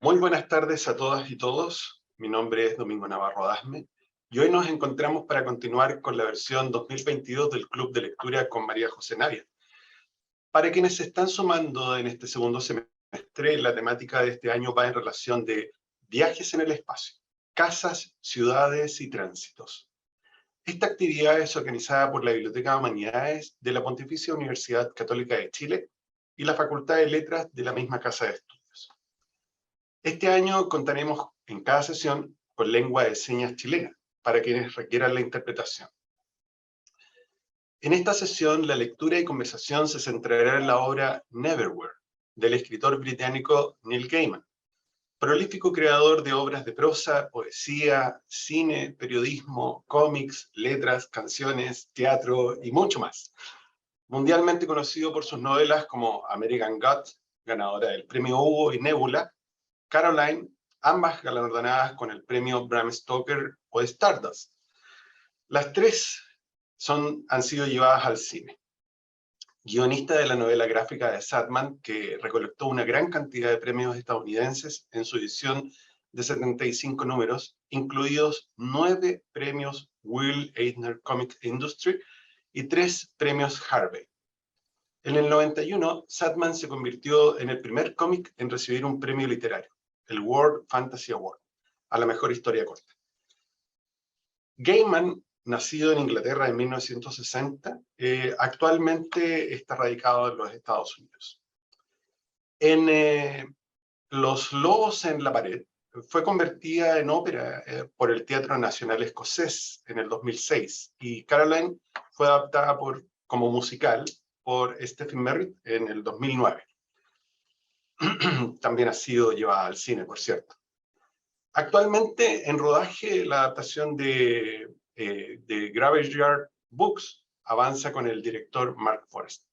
Muy buenas tardes a todas y todos. Mi nombre es Domingo Navarro Dasme y hoy nos encontramos para continuar con la versión 2022 del Club de Lectura con María José Navia. Para quienes se están sumando en este segundo semestre, la temática de este año va en relación de viajes en el espacio, casas, ciudades y tránsitos. Esta actividad es organizada por la Biblioteca de Humanidades de la Pontificia Universidad Católica de Chile y la Facultad de Letras de la misma Casa de Estudios. Este año contaremos en cada sesión con lengua de señas chilena, para quienes requieran la interpretación. En esta sesión, la lectura y conversación se centrará en la obra Neverwhere, del escritor británico Neil Gaiman, prolífico creador de obras de prosa, poesía, cine, periodismo, cómics, letras, canciones, teatro y mucho más. Mundialmente conocido por sus novelas como American Gods, ganadora del premio Hugo, y Nebula, Caroline, ambas galardonadas con el premio Bram Stoker o Stardust. Las tres han sido llevadas al cine. Guionista de la novela gráfica de Sandman, que recolectó una gran cantidad de premios estadounidenses en su edición de 75 números, incluidos 9 premios Will Eisner Comic Industry y 3 premios Harvey. En el 91, Sandman se convirtió en el primer cómic en recibir un premio literario, el World Fantasy Award, a la mejor historia corta. Gaiman, nacido en Inglaterra en 1960, actualmente está radicado en los Estados Unidos. En Los lobos en la pared fue convertida en ópera por el Teatro Nacional Escocés en el 2006 y Caroline fue adaptada como musical por Stephen Merritt en el 2009. También ha sido llevada al cine, por cierto. Actualmente en rodaje la adaptación de Graveyard Books avanza con el director Mark Forrest.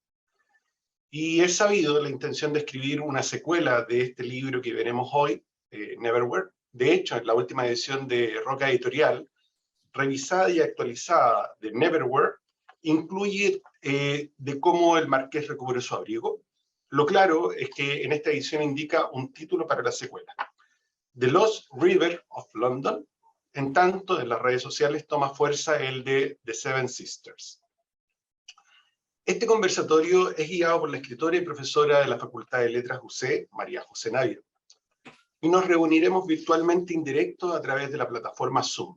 Y es sabido la intención de escribir una secuela de este libro que veremos hoy, Neverwhere. De hecho, en la última edición de Roca Editorial, revisada y actualizada de Neverwhere, incluye de cómo el marqués recuperó su abrigo. Lo claro es que en esta edición indica un título para la secuela: The Lost River of London. En tanto, en las redes sociales toma fuerza el de The Seven Sisters. Este conversatorio es guiado por la escritora y profesora de la Facultad de Letras UC, María José Navia, y nos reuniremos virtualmente en directo a través de la plataforma Zoom.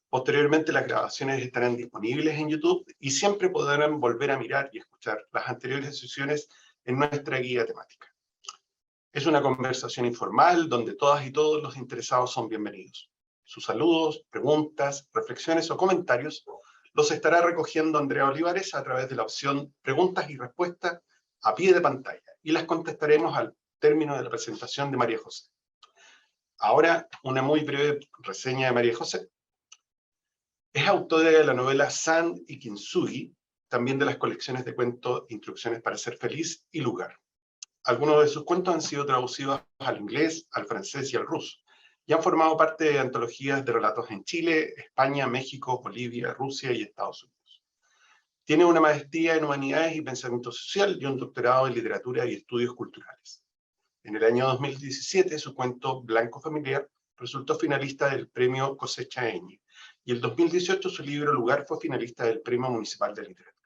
Posteriormente las grabaciones estarán disponibles en YouTube y siempre podrán volver a mirar y escuchar las anteriores sesiones en nuestra guía temática. Es una conversación informal donde todas y todos los interesados son bienvenidos. Sus saludos, preguntas, reflexiones o comentarios los estará recogiendo Andrea Olivares a través de la opción Preguntas y Respuestas a pie de pantalla y las contestaremos al término de la presentación de María José. Ahora, una muy breve reseña de María José. Es autora de la novela Sand y Kintsugi, también de las colecciones de cuentos Instrucciones para ser feliz y Lugar. Algunos de sus cuentos han sido traducidos al inglés, al francés y al ruso, y han formado parte de antologías de relatos en Chile, España, México, Bolivia, Rusia y Estados Unidos. Tiene una maestría en Humanidades y Pensamiento Social y un doctorado en Literatura y Estudios Culturales. En el año 2017, su cuento Blanco Familiar resultó finalista del premio Cosecha Eñe, y en 2018 su libro Lugar fue finalista del Premio Municipal de Literatura.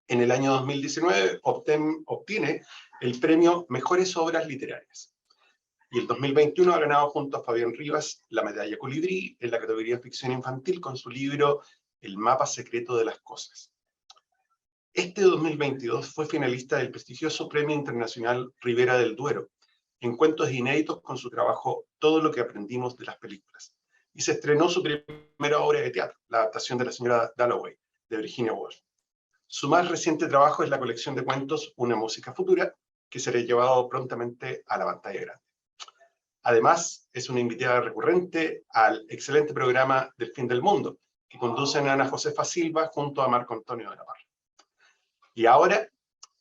En el año 2019 obtiene el premio Mejores Obras Literarias. Y el 2021 ha ganado junto a Fabián Rivas la medalla Colibrí en la categoría ficción infantil con su libro El mapa secreto de las cosas. Este 2022 fue finalista del prestigioso Premio Internacional Ribera del Duero en cuentos inéditos con su trabajo Todo lo que aprendimos de las películas. Y se estrenó su primera obra de teatro, la adaptación de La señora Dalloway, de Virginia Woolf. Su más reciente trabajo es la colección de cuentos Una música futura, que será llevado prontamente a la pantalla grande. Además, es una invitada recurrente al excelente programa Del Fin del Mundo, que conducen Ana Josefa Silva junto a Marco Antonio de la Parra. Y ahora,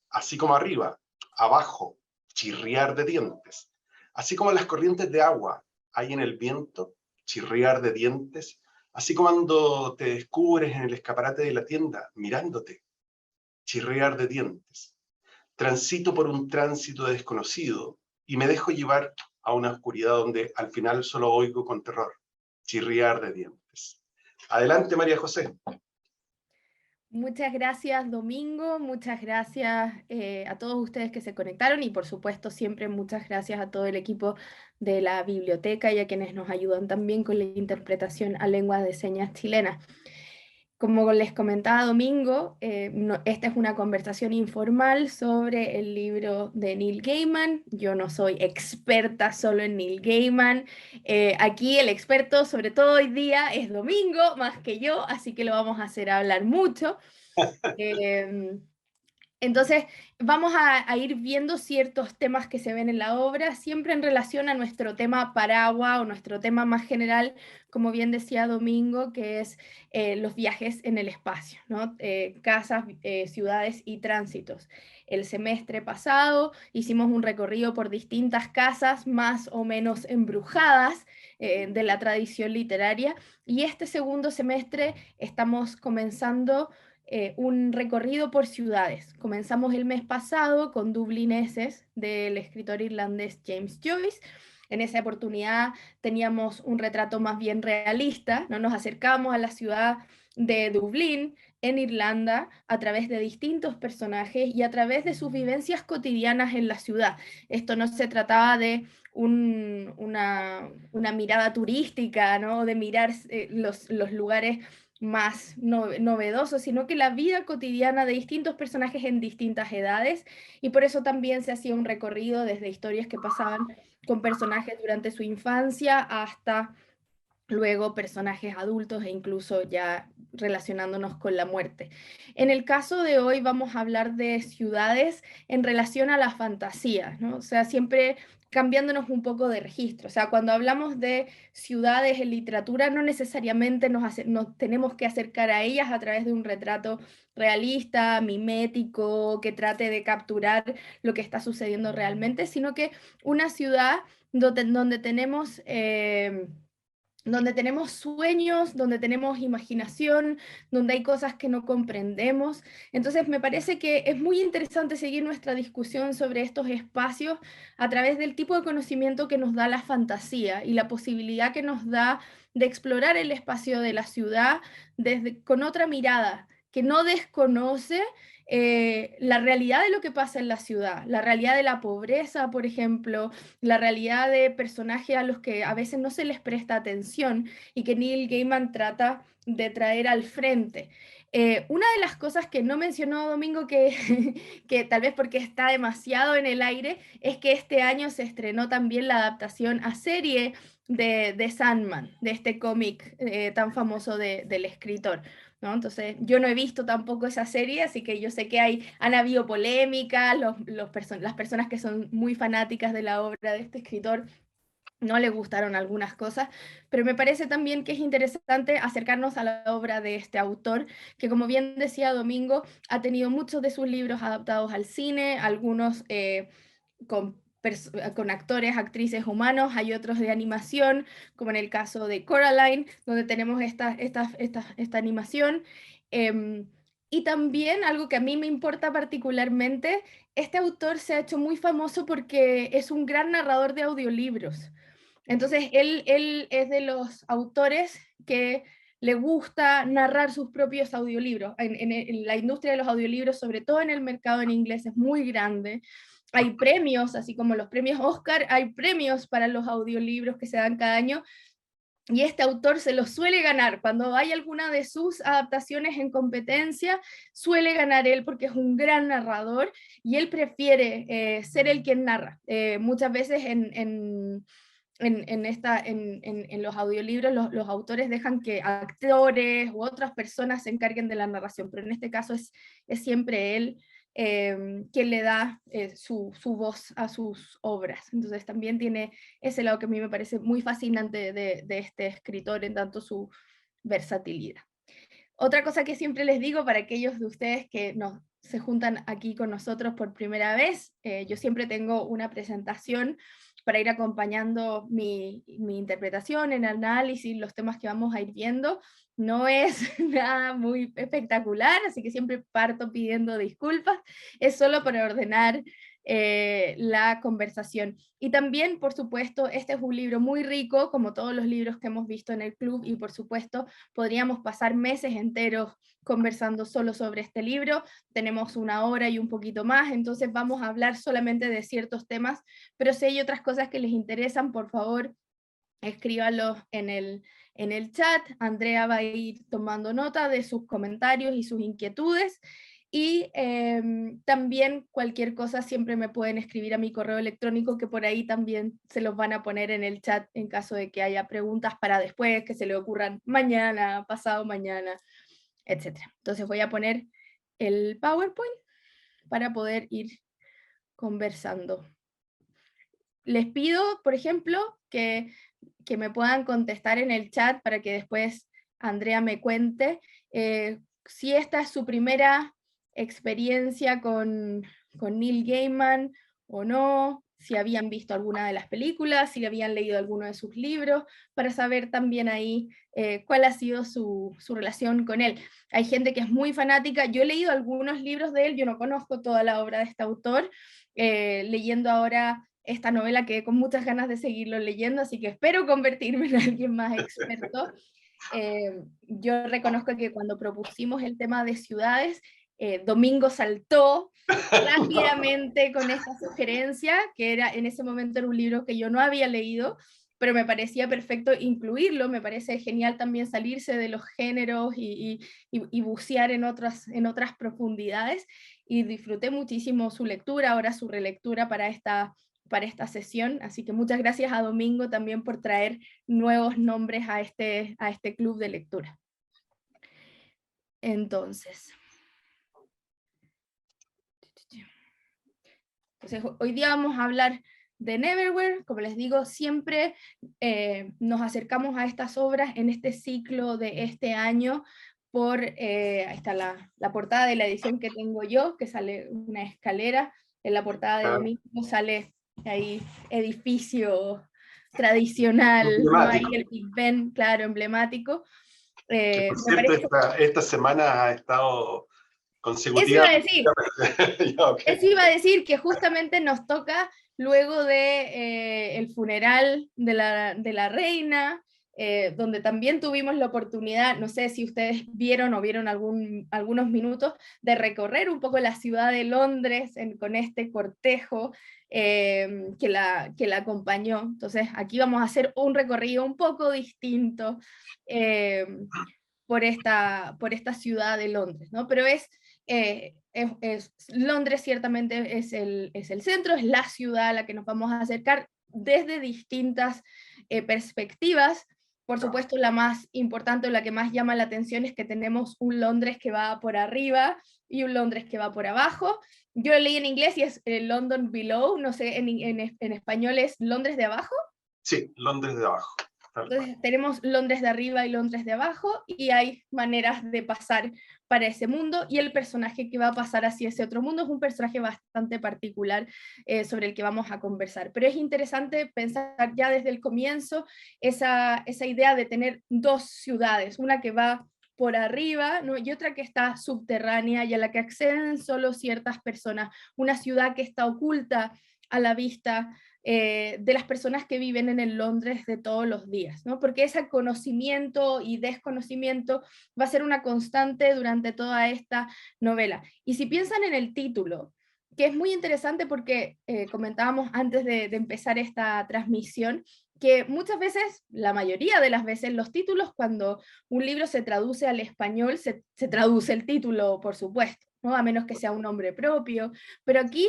así como arriba, abajo, chirriar de dientes. Así como las corrientes de agua hay en el viento, chirriar de dientes. Así como cuando te descubres en el escaparate de la tienda, mirándote, chirriar de dientes. Transito por un tránsito desconocido y me dejo llevar a una oscuridad donde al final solo oigo con terror, chirriar de dientes. Adelante, María José. Muchas gracias, Domingo, muchas gracias a todos ustedes que se conectaron y por supuesto siempre muchas gracias a todo el equipo de la biblioteca y a quienes nos ayudan también con la interpretación a lengua de señas chilena. Como les comentaba Domingo, esta es una conversación informal sobre el libro de Neil Gaiman. Yo no soy experta solo en Neil Gaiman. Aquí el experto, sobre todo hoy día, es Domingo, más que yo, así que lo vamos a hacer hablar mucho. Eh, entonces, vamos a ir viendo ciertos temas que se ven en la obra, siempre en relación a nuestro tema paraguas o nuestro tema más general, como bien decía Domingo, que es los viajes en el espacio, ¿no? Casas, ciudades y tránsitos. El semestre pasado hicimos un recorrido por distintas casas más o menos embrujadas de la tradición literaria, y este segundo semestre estamos comenzando un recorrido por ciudades. Comenzamos el mes pasado con Dublineses del escritor irlandés James Joyce. En esa oportunidad teníamos un retrato más bien realista, ¿no? Nos acercamos a la ciudad de Dublín, en Irlanda, a través de distintos personajes y a través de sus vivencias cotidianas en la ciudad. Esto no se trataba de una mirada turística, ¿no? De mirar los lugares más novedoso, sino que la vida cotidiana de distintos personajes en distintas edades, y por eso también se hacía un recorrido desde historias que pasaban con personajes durante su infancia hasta luego personajes adultos e incluso ya relacionándonos con la muerte. En el caso de hoy vamos a hablar de ciudades en relación a la fantasía, ¿no? O sea, siempre cambiándonos un poco de registro. O sea, cuando hablamos de ciudades en literatura, no necesariamente nos tenemos que acercar a ellas a través de un retrato realista, mimético, que trate de capturar lo que está sucediendo realmente, sino que una ciudad donde tenemos donde tenemos sueños, donde tenemos imaginación, donde hay cosas que no comprendemos. Entonces me parece que es muy interesante seguir nuestra discusión sobre estos espacios a través del tipo de conocimiento que nos da la fantasía y la posibilidad que nos da de explorar el espacio de la ciudad con otra mirada, que no desconoce la realidad de lo que pasa en la ciudad, la realidad de la pobreza, por ejemplo, la realidad de personajes a los que a veces no se les presta atención y que Neil Gaiman trata de traer al frente. Una de las cosas que no mencionó Domingo, que tal vez porque está demasiado en el aire, es que este año se estrenó también la adaptación a serie de Sandman, de este cómic tan famoso del escritor, ¿no? Entonces, yo no he visto tampoco esa serie, así que yo sé que han habido polémicas, las personas que son muy fanáticas de la obra de este escritor no le gustaron algunas cosas, pero me parece también que es interesante acercarnos a la obra de este autor, que como bien decía Domingo, ha tenido muchos de sus libros adaptados al cine, algunos con actores, actrices humanos, hay otros de animación, como en el caso de Coraline, donde tenemos esta animación. Eh, y también algo que a mí me importa particularmente, este autor se ha hecho muy famoso porque es un gran narrador de audiolibros. Entonces, él es de los autores que le gusta narrar sus propios audiolibros. En la industria de los audiolibros, sobre todo en el mercado en inglés, es muy grande. Hay premios, así como los premios Oscar, hay premios para los audiolibros que se dan cada año, y este autor se los suele ganar. Cuando hay alguna de sus adaptaciones en competencia, suele ganar él porque es un gran narrador y él prefiere ser el quien narra. Muchas veces en los audiolibros los autores dejan que actores u otras personas se encarguen de la narración, pero en este caso es siempre él quien le da su voz a sus obras. Entonces también tiene ese lado que a mí me parece muy fascinante de este escritor en tanto su versatilidad. Otra cosa que siempre les digo para aquellos de ustedes que se juntan aquí con nosotros por primera vez, yo siempre tengo una presentación para ir acompañando mi interpretación, el análisis, los temas que vamos a ir viendo. No es nada muy espectacular, así que siempre parto pidiendo disculpas. Es solo para ordenar la conversación. Y también, por supuesto, este es un libro muy rico, como todos los libros que hemos visto en el club, y por supuesto podríamos pasar meses enteros conversando solo sobre este libro. Tenemos 1 hora y un poquito más, entonces vamos a hablar solamente de ciertos temas, pero si hay otras cosas que les interesan, por favor, escríbanlos en el chat. Andrea va a ir tomando nota de sus comentarios y sus inquietudes. Y también cualquier cosa siempre me pueden escribir a mi correo electrónico, que por ahí también se los van a poner en el chat en caso de que haya preguntas para después, que se le ocurran mañana, pasado mañana, etc. Entonces voy a poner el PowerPoint para poder ir conversando. Les pido, por ejemplo, que me puedan contestar en el chat para que después Andrea me cuente si esta es su primera experiencia con Neil Gaiman o no, si habían visto alguna de las películas, si habían leído alguno de sus libros, para saber también ahí cuál ha sido su relación con él. Hay gente que es muy fanática, yo he leído algunos libros de él, yo no conozco toda la obra de este autor, leyendo ahora esta novela que con muchas ganas de seguirlo leyendo, así que espero convertirme en alguien más experto. Yo reconozco que cuando propusimos el tema de ciudades, Domingo saltó rápidamente con esta sugerencia, que era en ese momento era un libro que yo no había leído, pero me parecía perfecto incluirlo, me parece genial también salirse de los géneros y bucear en otras profundidades, y disfruté muchísimo su lectura, ahora su relectura para esta sesión, así que muchas gracias a Domingo también por traer nuevos nombres a este club de lectura. Entonces, hoy día vamos a hablar de Neverwhere. Como les digo, siempre nos acercamos a estas obras en este ciclo de este año ahí está la portada de la edición que tengo yo, que sale una escalera, en la portada de Domingo sale ahí edificio tradicional, ¿no? Ahí el Big Ben, claro, emblemático. Que, por cierto, esta semana ha estado consecutiva. Eso iba a decir que justamente nos toca luego de el funeral de la reina, donde también tuvimos la oportunidad, no sé si ustedes vieron o vieron algunos minutos, de recorrer un poco la ciudad de Londres con este cortejo que la acompañó. Entonces aquí vamos a hacer un recorrido un poco distinto por esta ciudad de Londres, ¿no? Pero Londres ciertamente es el centro, es la ciudad a la que nos vamos a acercar desde distintas perspectivas. Por supuesto, la más importante o la que más llama la atención es que tenemos un Londres que va por arriba y un Londres que va por abajo. Yo lo leí en inglés y es London Below, no sé, en español es Londres de abajo. Sí, Londres de abajo. Entonces tenemos Londres de arriba y Londres de abajo, y hay maneras de pasar para ese mundo, y el personaje que va a pasar hacia ese otro mundo es un personaje bastante particular sobre el que vamos a conversar. Pero es interesante pensar ya desde el comienzo esa idea de tener dos ciudades, una que va por arriba, ¿no? Y otra que está subterránea y a la que acceden solo ciertas personas, una ciudad que está oculta a la vista de las personas que viven en el Londres de todos los días, ¿no? Porque ese conocimiento y desconocimiento va a ser una constante durante toda esta novela. Y si piensan en el título, que es muy interesante porque comentábamos antes de empezar esta transmisión, que muchas veces, la mayoría de las veces, los títulos, cuando un libro se traduce al español, se traduce el título, por supuesto, ¿no? A menos que sea un nombre propio, pero aquí,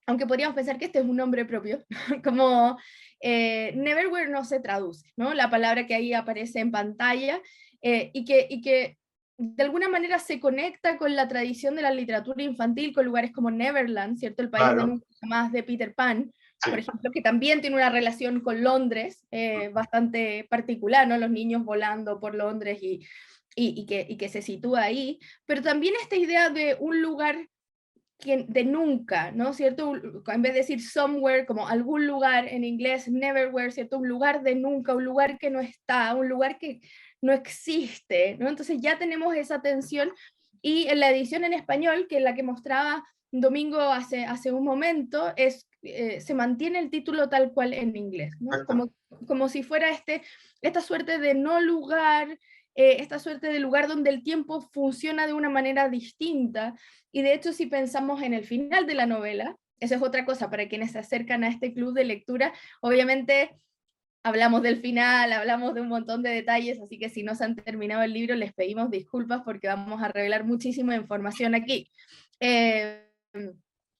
aunque podríamos pensar que este es un nombre propio, como Neverwhere no se traduce, ¿no? La palabra que ahí aparece en pantalla, y que de alguna manera se conecta con la tradición de la literatura infantil, con lugares como Neverland, ¿cierto? El país de nunca jamás de Peter Pan, sí, por ejemplo, que también tiene una relación con Londres bastante particular, ¿no? Los niños volando por Londres y que se sitúa ahí, pero también esta idea de un lugar de nunca, ¿no? ¿Cierto? En vez de decir somewhere, como algún lugar en inglés, neverwhere, ¿cierto? Un lugar de nunca, un lugar que no está, un lugar que no existe, ¿no? Entonces ya tenemos esa tensión, y en la edición en español, que es la que mostraba Domingo hace un momento, se mantiene el título tal cual en inglés, ¿no? Como si fuera esta suerte de no lugar, esta suerte de lugar donde el tiempo funciona de una manera distinta. Y de hecho, si pensamos en el final de la novela, eso es otra cosa para quienes se acercan a este club de lectura, obviamente hablamos del final, hablamos de un montón de detalles, así que si no se han terminado el libro, les pedimos disculpas porque vamos a revelar muchísima información aquí.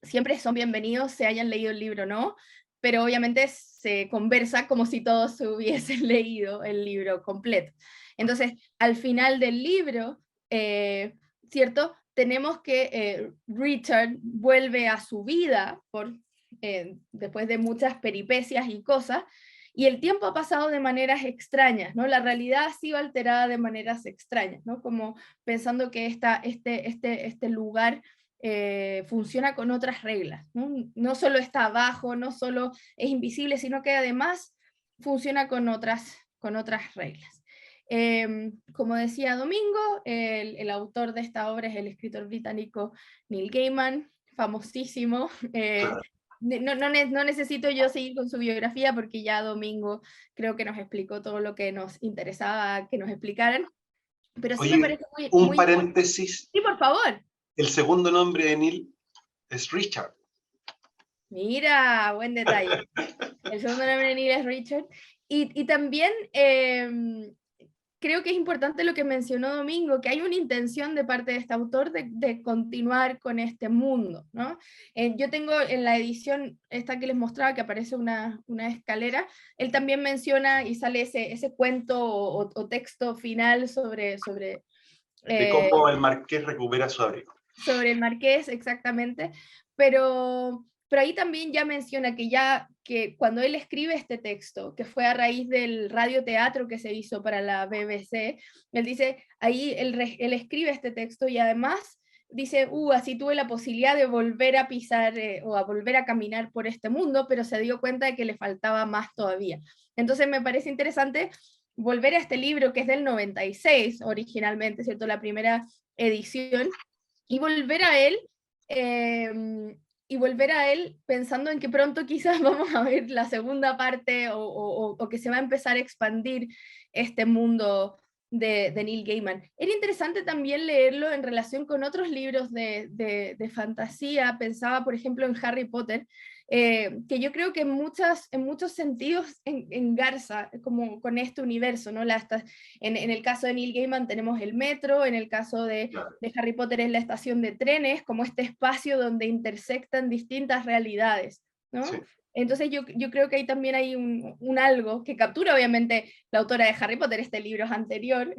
Siempre son bienvenidos, se hayan leído el libro o no, pero obviamente se conversa como si todos se hubiesen leído el libro completo. Entonces, al final del libro, ¿cierto? Tenemos que Richard vuelve a su vida después de muchas peripecias y cosas, y el tiempo ha pasado de maneras extrañas, ¿no? La realidad ha sido alterada de maneras extrañas, ¿no? Como pensando que este lugar funciona con otras reglas, ¿no? No solo está abajo, no solo es invisible, sino que además funciona con otras reglas. Como decía Domingo, el autor de esta obra es el escritor británico Neil Gaiman, famosísimo. No necesito yo seguir con su biografía porque ya Domingo creo que nos explicó todo lo que nos interesaba que nos explicaran, pero sí me Oye, parece un muy... paréntesis. Sí, por favor. El segundo nombre de Neil es Richard. Mira, buen detalle. El segundo nombre de Neil es Richard. Y también creo que es importante lo que mencionó Domingo, que hay una intención de parte de este autor de continuar con este mundo, ¿no? Yo tengo en la edición esta que les mostraba, que aparece una escalera, él también menciona y sale ese cuento o texto final sobre De cómo el marqués recupera su abrigo. sobre el marqués, exactamente, pero ahí también ya menciona que cuando él escribe este texto, que fue a raíz del radioteatro que se hizo para la BBC, él dice, ahí él escribe este texto y además dice, así tuve la posibilidad de volver a pisar o a volver a caminar por este mundo, pero se dio cuenta de que le faltaba más todavía. Entonces me parece interesante volver a este libro que es del 96 originalmente, ¿cierto? La primera edición, y volver a él, pensando en que pronto quizás vamos a ver la segunda parte o que se va a empezar a expandir este mundo de Neil Gaiman. Era interesante también leerlo en relación con otros libros de fantasía. Pensaba, por ejemplo, en Harry Potter, que yo creo que en muchos sentidos engarza como con este universo, ¿no? En el caso de Neil Gaiman tenemos el metro, en el caso de Harry Potter es la estación de trenes, como este espacio donde intersectan distintas realidades, ¿no? Sí. Entonces yo creo que ahí también hay un algo que captura obviamente la autora de Harry Potter, este libro es anterior,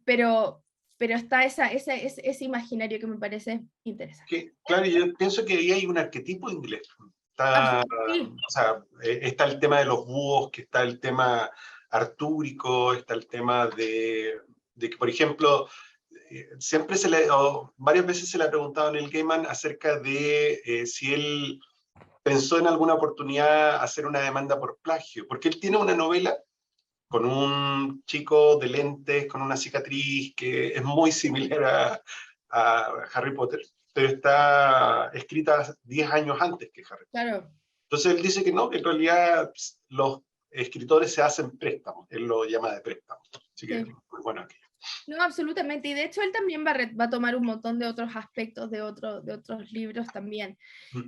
pero está ese imaginario que me parece interesante. Claro, yo pienso que ahí hay un arquetipo inglés. Sí. O sea, está el tema de los búhos, que está el tema artúrico, está el tema de que, por ejemplo, siempre o varias veces se le ha preguntado a Neil Gaiman acerca de si él pensó en alguna oportunidad hacer una demanda por plagio, porque él tiene una novela con un chico de lentes, con una cicatriz que es muy similar a Harry Potter, pero está escrita 10 años antes que Harry Potter. Claro. Entonces él dice que no, que en realidad los escritores se hacen préstamos, él lo llama de préstamos. Así que muy bueno aquello. No, absolutamente. Y de hecho él también va a tomar un montón de otros aspectos de otros libros también.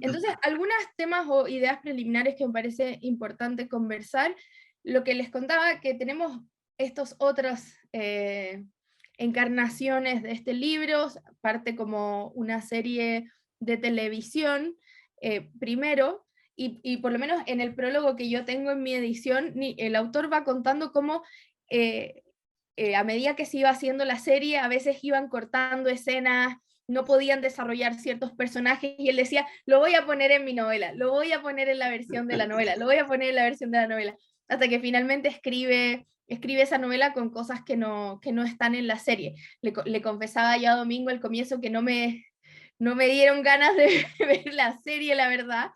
Entonces, algunos temas o ideas preliminares que me parece importante conversar. Lo que les contaba, que tenemos estos otras encarnaciones de este libro, parte como una serie de televisión, primero, y por lo menos en el prólogo que yo tengo en mi edición, el autor va contando cómo a medida que se iba haciendo la serie, a veces iban cortando escenas, no podían desarrollar ciertos personajes, y él decía, lo voy a poner en mi novela, lo voy a poner en la versión de la novela, lo voy a poner en la versión de la novela, hasta que finalmente escribe esa novela con cosas que no están en la serie. Le confesaba ya a Domingo al comienzo que no me dieron ganas de ver la serie, la verdad,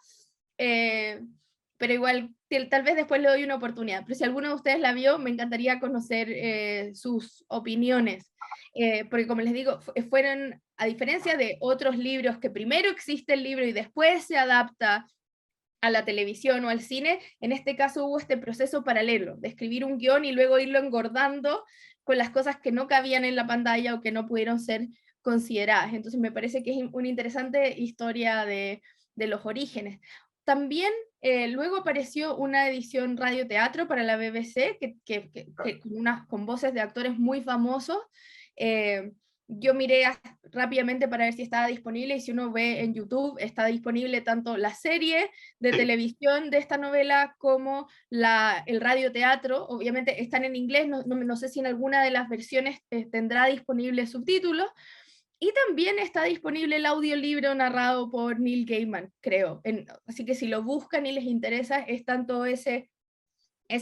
pero igual tal vez después le doy una oportunidad. Pero si alguno de ustedes la vio, me encantaría conocer sus opiniones. Porque como les digo, fueron, a diferencia de otros libros que primero existe el libro y después se adapta a la televisión o al cine, en este caso hubo este proceso paralelo, de escribir un guión y luego irlo engordando con las cosas que no cabían en la pantalla o que no pudieron ser consideradas. Entonces me parece que es una interesante historia de los orígenes. También luego apareció una edición radioteatro para la BBC, con voces de actores muy famosos. Yo miré rápidamente para ver si estaba disponible, y si uno ve en YouTube, está disponible tanto la serie de televisión de esta novela como el radioteatro. Obviamente están en inglés, no sé si en alguna de las versiones tendrá disponible subtítulos, y también está disponible el audiolibro narrado por Neil Gaiman, creo. Así que si lo buscan y les interesa, está todo ese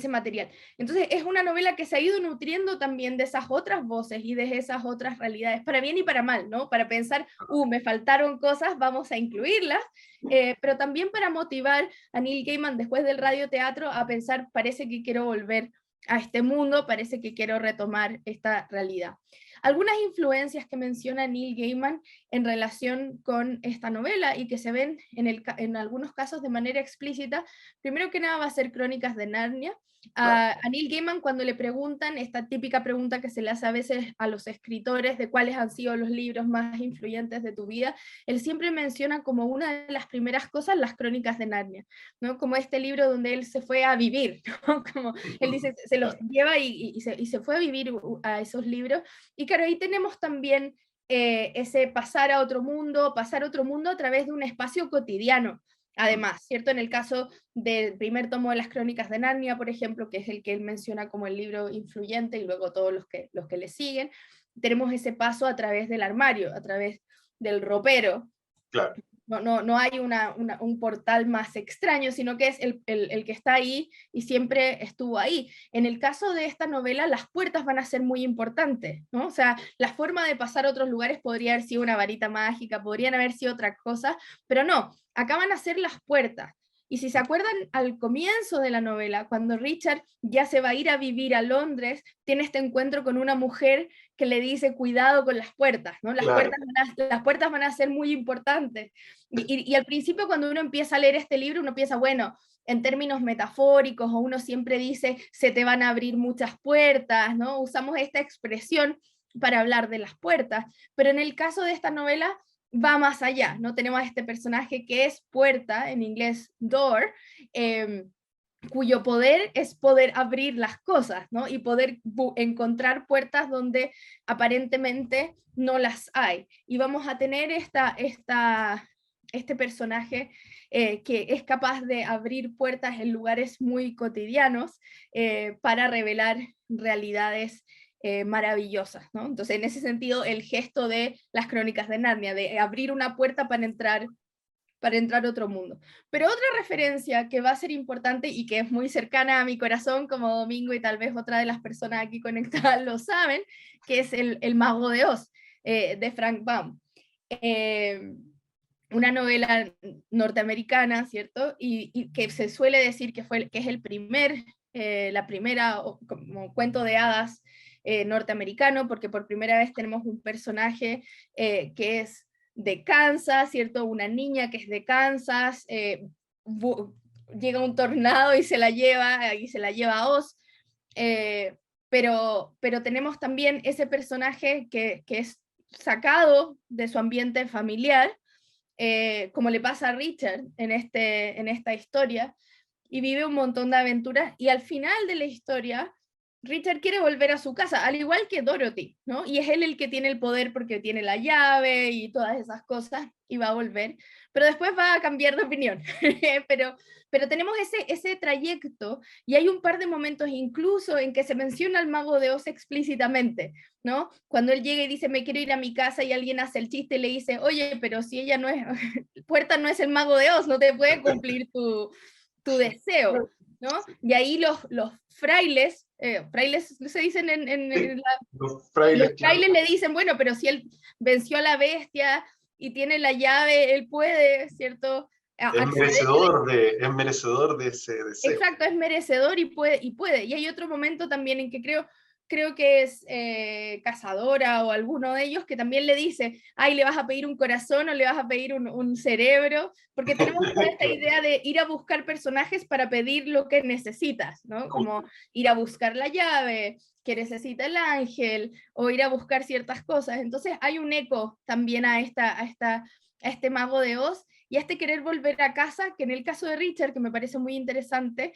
material. Entonces es una novela que se ha ido nutriendo también de esas otras voces y de esas otras realidades, para bien y para mal, ¿no? Para pensar, me faltaron cosas, vamos a incluirlas, pero también para motivar a Neil Gaiman después del radioteatro a pensar, parece que quiero volver a este mundo, parece que quiero retomar esta realidad. Algunas influencias que menciona Neil Gaiman en relación con esta novela y que se ven en algunos casos de manera explícita, primero que nada va a ser Crónicas de Narnia. A Neil Gaiman, cuando le preguntan esta típica pregunta que se le hace a veces a los escritores de cuáles han sido los libros más influyentes de tu vida, él siempre menciona como una de las primeras cosas las Crónicas de Narnia, ¿no? Como este libro donde él se fue a vivir, ¿no? Como él dice, se los lleva y se fue a vivir a esos libros. Y claro, ahí tenemos también ese pasar a otro mundo a través de un espacio cotidiano. Además, ¿cierto? En el caso del primer tomo de las Crónicas de Narnia, por ejemplo, que es el que él menciona como el libro influyente, y luego todos los que le siguen, tenemos ese paso a través del armario, a través del ropero. Claro. No hay un portal más extraño, sino que es el que está ahí y siempre estuvo ahí. En el caso de esta novela, las puertas van a ser muy importantes, ¿no? O sea, la forma de pasar a otros lugares podría haber sido una varita mágica, podrían haber sido otra cosa, pero no, acá van a ser las puertas. Y si se acuerdan, al comienzo de la novela, cuando Richard ya se va a ir a vivir a Londres, tiene este encuentro con una mujer que le dice cuidado con las puertas, ¿no? Las puertas van a ser muy importantes. Y al principio, cuando uno empieza a leer este libro, uno piensa, bueno, en términos metafóricos, o uno siempre dice, se te van a abrir muchas puertas, ¿no? Usamos esta expresión para hablar de las puertas, pero en el caso de esta novela va más allá, ¿no? Tenemos a este personaje que es puerta, en inglés door, cuyo poder es poder abrir las cosas, ¿no? Y poder encontrar puertas donde aparentemente no las hay. Y vamos a tener este personaje que es capaz de abrir puertas en lugares muy cotidianos para revelar realidades maravillosas, ¿no? Entonces, en ese sentido, el gesto de las Crónicas de Narnia, de abrir una puerta para entrar a otro mundo. Pero otra referencia que va a ser importante y que es muy cercana a mi corazón como Domingo, y tal vez otra de las personas aquí conectadas lo saben, que es el Mago de Oz, de Frank Baum. Una novela norteamericana, ¿cierto? Y que se suele decir que es la primera como cuento de hadas norteamericano, porque por primera vez tenemos un personaje que es de Kansas, ¿cierto? Una niña que es de Kansas, llega un tornado y se la lleva a Oz, pero tenemos también ese personaje que es sacado de su ambiente familiar, como le pasa a Richard en esta historia, y vive un montón de aventuras, y al final de la historia Richard quiere volver a su casa, al igual que Dorothy, ¿no? Y es él el que tiene el poder porque tiene la llave y todas esas cosas, y va a volver, pero después va a cambiar de opinión. pero tenemos ese trayecto, y hay un par de momentos incluso en que se menciona al Mago de Oz explícitamente, ¿no? Cuando él llega y dice, me quiero ir a mi casa, y alguien hace el chiste y le dice, oye, pero si ella no es, Puerta no es el Mago de Oz, no te puede cumplir tu deseo, ¿no? Y ahí los frailes, frailes se dicen Los frailes, los frailes le dicen, bueno, pero si él venció a la bestia y tiene la llave, él puede, ¿cierto? acceder. Es merecedor de ese deseo. Exacto, es merecedor y puede. Y hay otro momento también en que creo que es Cazadora o alguno de ellos que también le dice, ay, ¿le vas a pedir un corazón o le vas a pedir un cerebro? Porque tenemos toda esta idea de ir a buscar personajes para pedir lo que necesitas, ¿no? Como ir a buscar la llave que necesita el ángel, o ir a buscar ciertas cosas. Entonces hay un eco también a este mago de Oz, y a este querer volver a casa, que en el caso de Richard, que me parece muy interesante,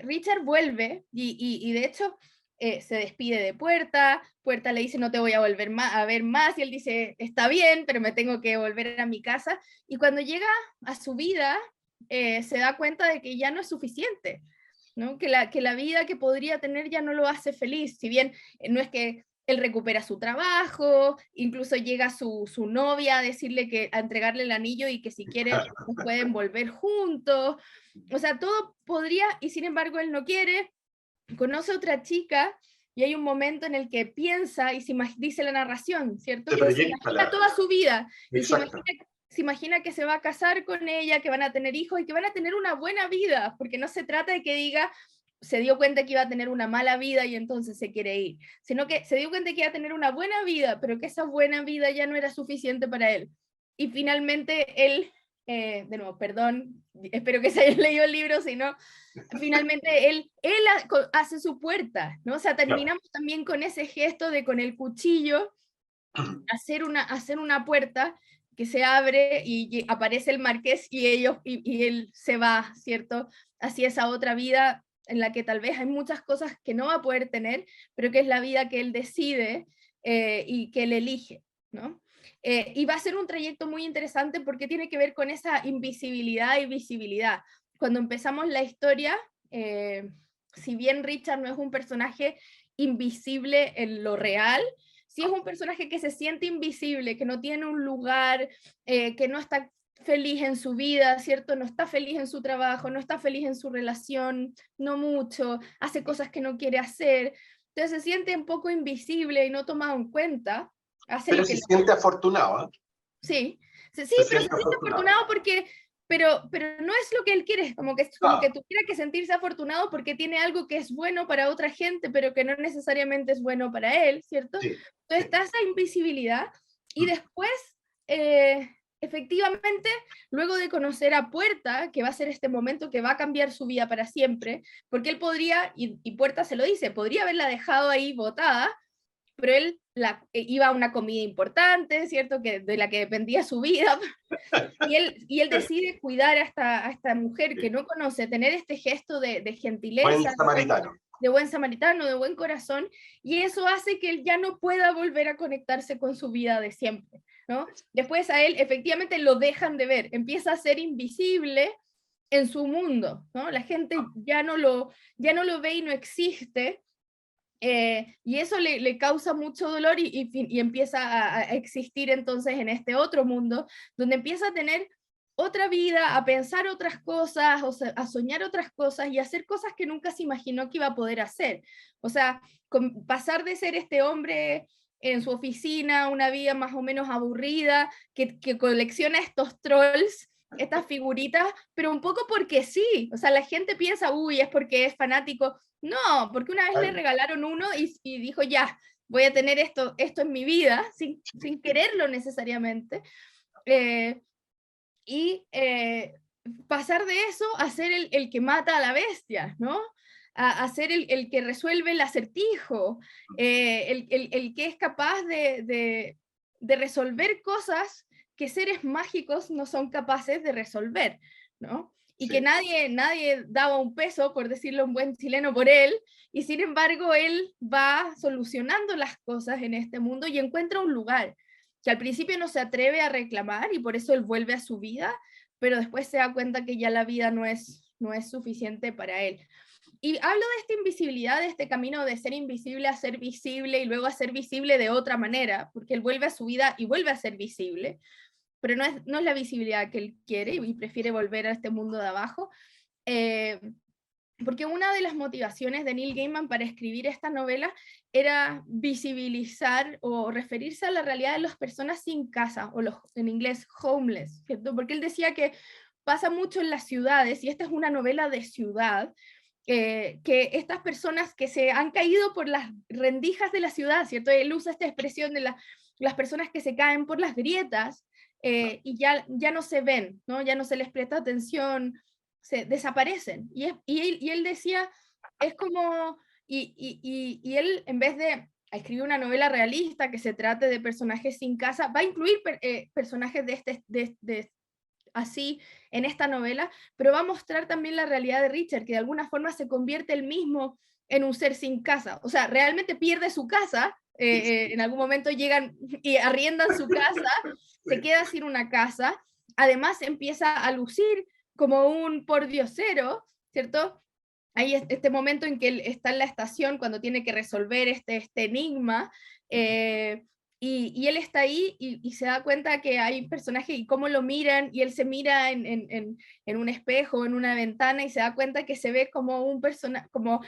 Richard vuelve, y de hecho se despide de Puerta le dice no te voy a volver a ver más, y él dice está bien, pero me tengo que volver a mi casa, y cuando llega a su vida, se da cuenta de que ya no es suficiente, ¿no? Que la vida que podría tener ya no lo hace feliz, si bien no es que él recupera su trabajo, incluso llega su novia a decirle a entregarle el anillo y que si quiere pueden volver juntos, o sea, todo podría, y sin embargo él no quiere, conoce a otra chica, y hay un momento en el que piensa y dice la narración, ¿cierto? Se Que se proyecta imagina toda su vida, y Exacto. se imagina que se va a casar con ella, que van a tener hijos y que van a tener una buena vida, porque no se trata de que diga, se dio cuenta que iba a tener una mala vida y entonces se quiere ir, sino que se dio cuenta que iba a tener una buena vida, pero que esa buena vida ya no era suficiente para él. Y finalmente él, de nuevo, perdón, espero que se hayan leído el libro, si no, finalmente él hace su puerta, ¿no? O sea, terminamos también con ese gesto de con el cuchillo hacer una puerta que se abre y aparece el marqués y él se va, ¿cierto? Hacia esa otra vida en la que tal vez hay muchas cosas que no va a poder tener, pero que es la vida que él decide y que él elige, ¿no? Y va a ser un trayecto muy interesante porque tiene que ver con esa invisibilidad y visibilidad. Cuando empezamos la historia, si bien Richard no es un personaje invisible en lo real, sí es un personaje que se siente invisible, que no tiene un lugar, que no está feliz en su vida, ¿cierto? No está feliz en su trabajo, no está feliz en su relación, no mucho, hace cosas que no quiere hacer, entonces se siente un poco invisible y no tomado en cuenta. Pero se siente afortunado, ¿eh? Sí, sí, Se pero se siente siente afortunado. afortunado porque, pero no es lo que él quiere, como que tuviera que sentirse afortunado porque tiene algo que es bueno para otra gente, pero que no necesariamente es bueno para él, ¿cierto? Sí, Entonces está esa invisibilidad, y después, eh, efectivamente, luego de conocer a Puerta, que va a ser este momento que va a cambiar su vida para siempre, porque él podría, y Puerta se lo dice, podría haberla dejado ahí botada, pero él iba a una comida importante, ¿cierto? De la que dependía su vida, y él decide cuidar a esta mujer que no conoce, tener este gesto de buen gentileza, samaritano. de buen samaritano, de buen corazón, y eso hace que él ya no pueda volver a conectarse con su vida de siempre, ¿no? Después a él efectivamente lo dejan de ver, empieza a ser invisible en su mundo, ¿no? La gente ya no lo ve y no existe, y eso le causa mucho dolor, y empieza a existir entonces en este otro mundo, donde empieza a tener otra vida, a pensar otras cosas, a soñar otras cosas y a hacer cosas que nunca se imaginó que iba a poder hacer. O sea, pasar de ser este hombre en su oficina, una vida más o menos aburrida, que colecciona estos trolls, estas figuritas, pero un poco porque sí, o sea, la gente piensa, uy, es porque es fanático. No, porque una vez le regalaron uno y dijo, ya, voy a tener esto en mi vida, sin quererlo necesariamente. Eh, y pasar de eso a ser el que mata a la bestia, ¿no? A ser el que resuelve el acertijo, el que es capaz de resolver cosas que seres mágicos no son capaces de resolver, ¿no? Y que nadie daba un peso, por decirlo en buen chileno, por él, y sin embargo él va solucionando las cosas en este mundo y encuentra un lugar que al principio no se atreve a reclamar, y por eso él vuelve a su vida, pero después se da cuenta que ya la vida no es suficiente para él. Y hablo de esta invisibilidad, de este camino de ser invisible a ser visible y luego a ser visible de otra manera, porque él vuelve a su vida y vuelve a ser visible, pero no es la visibilidad que él quiere y prefiere volver a este mundo de abajo. Eh, Porque una de las motivaciones de Neil Gaiman para escribir esta novela era visibilizar o referirse a la realidad de las personas sin casa, o en inglés homeless, ¿cierto? Porque él decía que pasa mucho en las ciudades, y esta es una novela de ciudad, que estas personas que se han caído por las rendijas de la ciudad, ¿cierto? Él usa esta expresión de las personas que se caen por las grietas, y ya no se ven, ¿no? Ya no se les presta atención, se desaparecen. Y él decía, es como, y él, en vez de escribir una novela realista que se trate de personajes sin casa, va a incluir personajes así en esta novela, pero va a mostrar también la realidad de Richard, que de alguna forma se convierte él mismo en un ser sin casa. O sea, realmente pierde su casa, en algún momento llegan y arriendan su casa, se queda sin una casa, además empieza a lucir como un pordiosero, ¿cierto? Hay este momento en que él está en la estación cuando tiene que resolver este enigma, y él está ahí y se da cuenta que hay personajes y cómo lo miran, y él se mira en un espejo, en una ventana, y se da cuenta que se ve como un personaje, como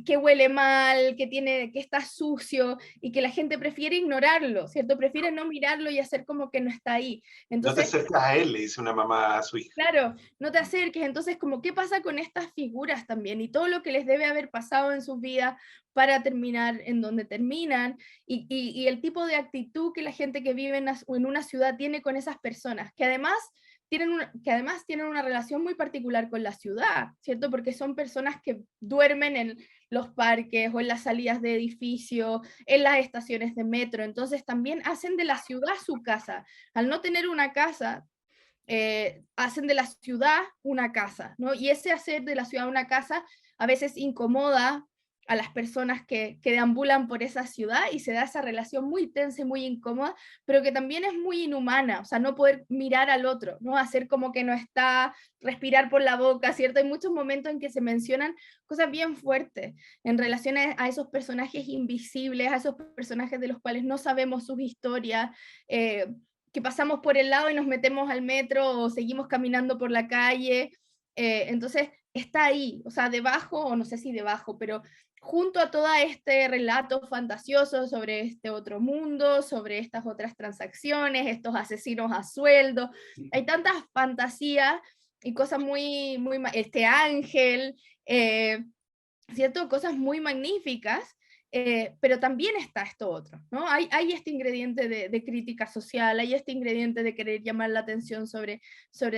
que huele mal, que está sucio, y que la gente prefiere ignorarlo, ¿cierto? Prefiere no mirarlo y hacer como que no está ahí. No te Entonces, acerques a él, le dice una mamá a su hija. claro, no te acerques. Entonces, como, ¿qué pasa con estas figuras también? Y todo lo que les debe haber pasado en sus vidas para terminar en donde terminan, y el tipo de actitud que la gente que vive en una ciudad tiene con esas personas, que además tienen una relación muy particular con la ciudad, ¿cierto? Porque son personas que duermen en los parques o en las salidas de edificios, en las estaciones de metro. Entonces, también hacen de la ciudad su casa. Al no tener una casa, hacen de la ciudad una casa, ¿no? Y ese hacer de la ciudad una casa a veces incomoda a las personas que deambulan por esa ciudad, y se da esa relación muy tensa y muy incómoda, pero que también es muy inhumana. O sea, no poder mirar al otro, ¿no? Hacer como que no está, respirar por la boca, ¿cierto? Hay muchos momentos en que se mencionan cosas bien fuertes en relación a esos personajes invisibles, a esos personajes de los cuales no sabemos sus historias, que pasamos por el lado y nos metemos al metro o seguimos caminando por la calle. Entonces está ahí, o sea, debajo, o no sé si debajo, pero junto a todo este relato fantasioso sobre este otro mundo, sobre estas otras transacciones, estos asesinos a sueldo, hay tantas fantasías y cosas este ángel, ¿cierto? Cosas muy magníficas, pero también está esto otro, ¿no? Hay este ingrediente de crítica social, hay este ingrediente de querer llamar la atención sobre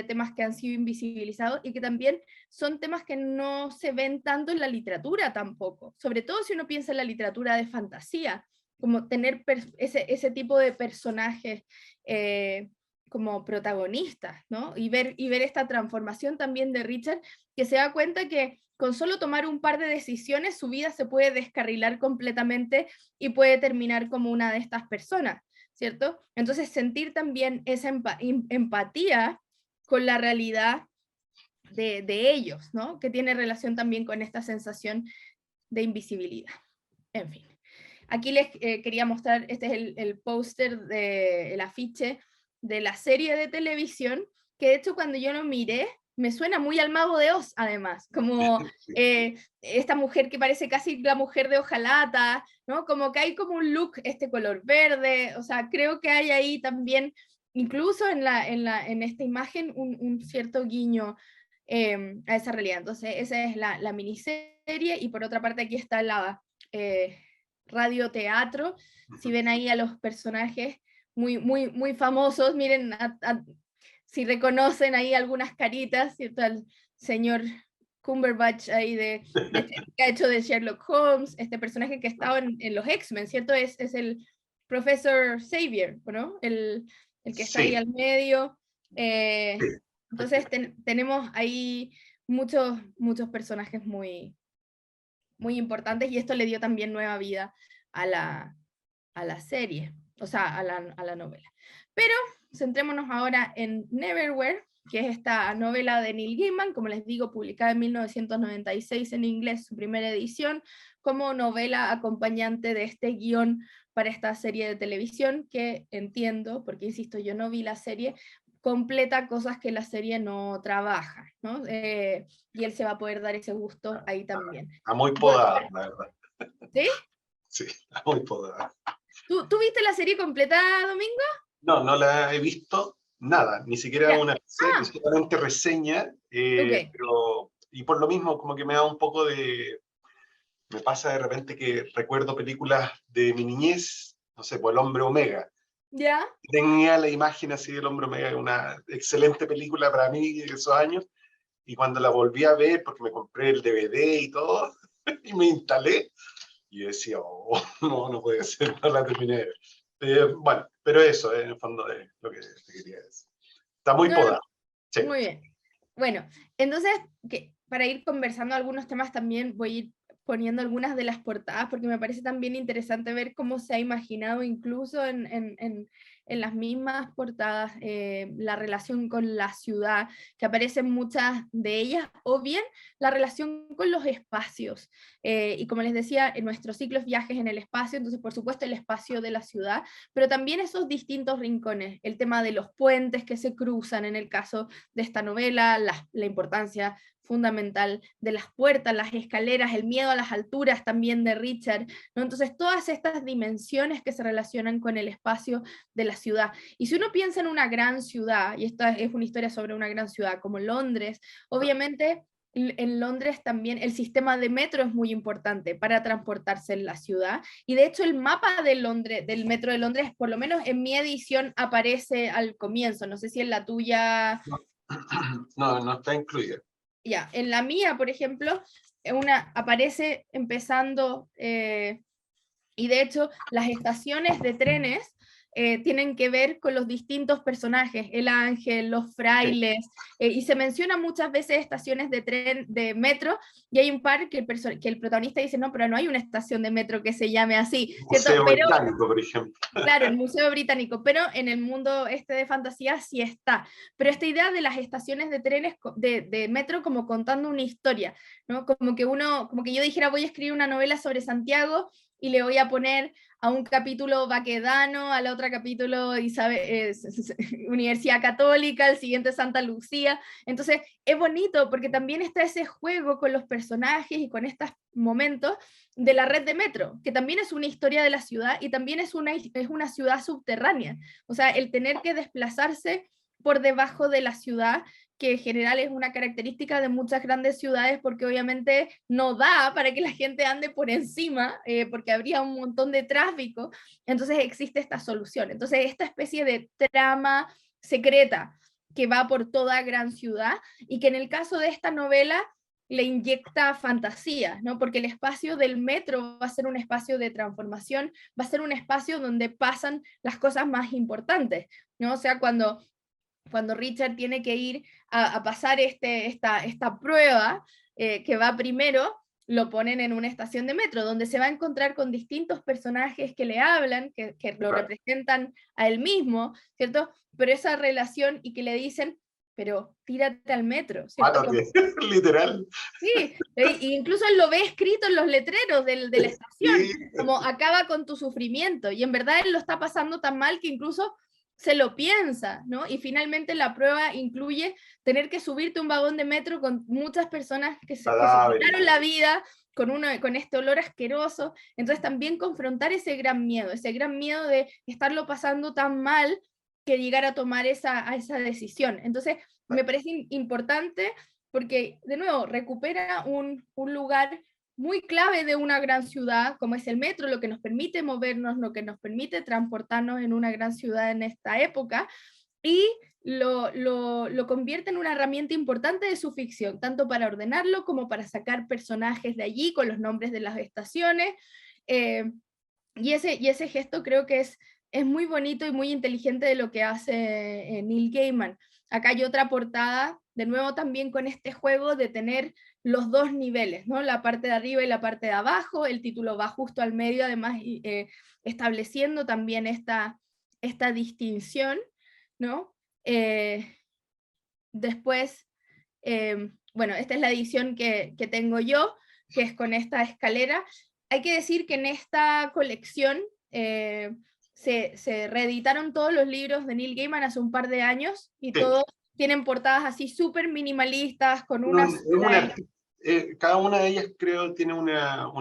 temas que han sido invisibilizados, y que también son temas que no se ven tanto en la literatura tampoco, sobre todo si uno piensa en la literatura de fantasía, como tener ese tipo de personajes, como protagonistas, ¿no? Y ver esta transformación también de Richard, que se da cuenta que con solo tomar un par de decisiones su vida se puede descarrilar completamente y puede terminar como una de estas personas, ¿cierto? Entonces sentir también esa empatía con la realidad de ellos, ¿no? Que tiene relación también con esta sensación de invisibilidad. En fin. Aquí les quería mostrar, este es el póster, el afiche de la serie de televisión, que de hecho cuando yo lo miré, me suena muy al Mago de Oz, además, como esta mujer que parece casi la mujer de Hojalata, ¿no? Como que hay como un look, este color verde, o sea, creo que hay ahí también, incluso en esta imagen, un cierto guiño a esa realidad. Entonces, esa es la miniserie, y por otra parte aquí está la radioteatro. Si ven ahí a los personajes muy famosos, miren si reconocen ahí algunas caritas, ¿cierto? Al señor Cumberbatch ahí que ha hecho de Sherlock Holmes, este personaje que estaba en los X-Men, ¿cierto? Es el Profesor Xavier, ¿no? El que está ahí Sí, al medio. Entonces tenemos ahí muchos personajes muy importantes, y esto le dio también nueva vida a la serie, o sea, a la novela. Pero centrémonos ahora en Neverwhere, que es esta novela de Neil Gaiman, como les digo, publicada en 1996 en inglés, su primera edición, como novela acompañante de este guión para esta serie de televisión, que entiendo, porque insisto, yo no vi la serie, completa cosas que la serie no trabaja, ¿no? Y él se va a poder dar ese gusto ahí también. está muy Bueno, podada, la verdad. ¿sí? Sí, está muy podada. ¿Tú viste la serie completa, Domingo? No, no la he visto, nada, ni siquiera Ya. una solamente reseña, Ok. y por lo mismo como que me da un poco de, me pasa de repente que recuerdo películas de mi niñez, no sé, pues El Hombre Omega. Ya. Tenía la imagen así del Hombre Omega, una excelente película para mí de esos años, y cuando la volví a ver, porque me compré el DVD y todo, y me instalé, y decía, oh, no, no puede ser, no la terminé de ver. Bueno, pero eso en el fondo es lo que te quería decir. Está muy No, no, podado. Sí. muy bien. Bueno, entonces, para ir conversando algunos temas también voy a ir poniendo algunas de las portadas, porque me parece también interesante ver cómo se ha imaginado incluso en las mismas portadas la relación con la ciudad, que aparecen muchas de ellas, o bien la relación con los espacios. Y como les decía, en nuestro ciclo es viajes en el espacio, entonces por supuesto el espacio de la ciudad, pero también esos distintos rincones, el tema de los puentes que se cruzan en el caso de esta novela, la importancia fundamental de las puertas, las escaleras, el miedo a las alturas también de Richard, ¿no? Entonces todas estas dimensiones que se relacionan con el espacio de la ciudad. Y si uno piensa en una gran ciudad, y esta es una historia sobre una gran ciudad como Londres, obviamente en Londres también el sistema de metro es muy importante para transportarse en la ciudad, y de hecho el mapa de Londres, del metro de Londres, por lo menos en mi edición aparece al comienzo, no sé si en la tuya. No, no, no está incluida. Ya, en la mía, por ejemplo, aparece empezando, y de hecho las estaciones de trenes tienen que ver con los distintos personajes, el ángel, los Sí. frailes, y se menciona muchas veces estaciones de tren, de metro, y hay un par que el protagonista dice, no, pero no hay una estación de metro que se llame así, ¿cierto? Museo Pero Británico, por ejemplo. claro, el Museo Británico, pero en el mundo este de fantasía sí está. Pero esta idea de las estaciones de trenes, de metro, como contando una historia, ¿no? Como que yo dijera, voy a escribir una novela sobre Santiago y le voy a poner a un capítulo Baquedano, al otro capítulo Universidad Católica, al siguiente Santa Lucía. Entonces es bonito porque también está ese juego con los personajes y con estos momentos de la red de metro, que también es una historia de la ciudad y también es una ciudad subterránea. O sea, el tener que desplazarse por debajo de la ciudad, que en general es una característica de muchas grandes ciudades, porque obviamente no da para que la gente ande por encima, porque habría un montón de tráfico. Entonces existe esta solución. Entonces esta especie de trama secreta que va por toda gran ciudad, y que en el caso de esta novela le inyecta fantasía, ¿no? Porque el espacio del metro va a ser un espacio de transformación, va a ser un espacio donde pasan las cosas más importantes, ¿no? O sea, cuando Richard tiene que ir a pasar esta prueba que va primero, lo ponen en una estación de metro, donde se va a encontrar con distintos personajes que le hablan, que lo Claro. representan a él mismo, ¿cierto? Pero esa relación, y que le dicen, pero tírate al metro, ¿cierto? Como, Mátate, literal. sí, incluso él lo ve escrito en los letreros de la estación, Sí, como acaba con tu sufrimiento, y en verdad él lo está pasando tan mal que incluso se lo piensa, ¿no? Y finalmente la prueba incluye tener que subirte a un vagón de metro con muchas personas que se cadáveres. quitaron la vida, con este olor asqueroso. Entonces también confrontar ese gran miedo de estarlo pasando tan mal que llegar a tomar esa decisión. Entonces me parece importante porque, de nuevo, recupera un lugar muy clave de una gran ciudad, como es el metro, lo que nos permite movernos, lo que nos permite transportarnos en una gran ciudad en esta época, y lo convierte en una herramienta importante de su ficción, tanto para ordenarlo como para sacar personajes de allí con los nombres de las estaciones. eh, y ese gesto creo que es muy bonito y muy inteligente de lo que hace Neil Gaiman. Acá hay otra portada, de nuevo también con este juego de tener los dos niveles, ¿no? La parte de arriba y la parte de abajo, el título va justo al medio, además estableciendo también esta distinción, ¿no? Después, bueno, esta es la edición que tengo yo, que es con esta escalera. Hay que decir que en esta colección se reeditaron todos los libros de Neil Gaiman hace un par de años, y Sí. todos tienen portadas así súper minimalistas, con No, una es sola cada una de ellas creo tiene un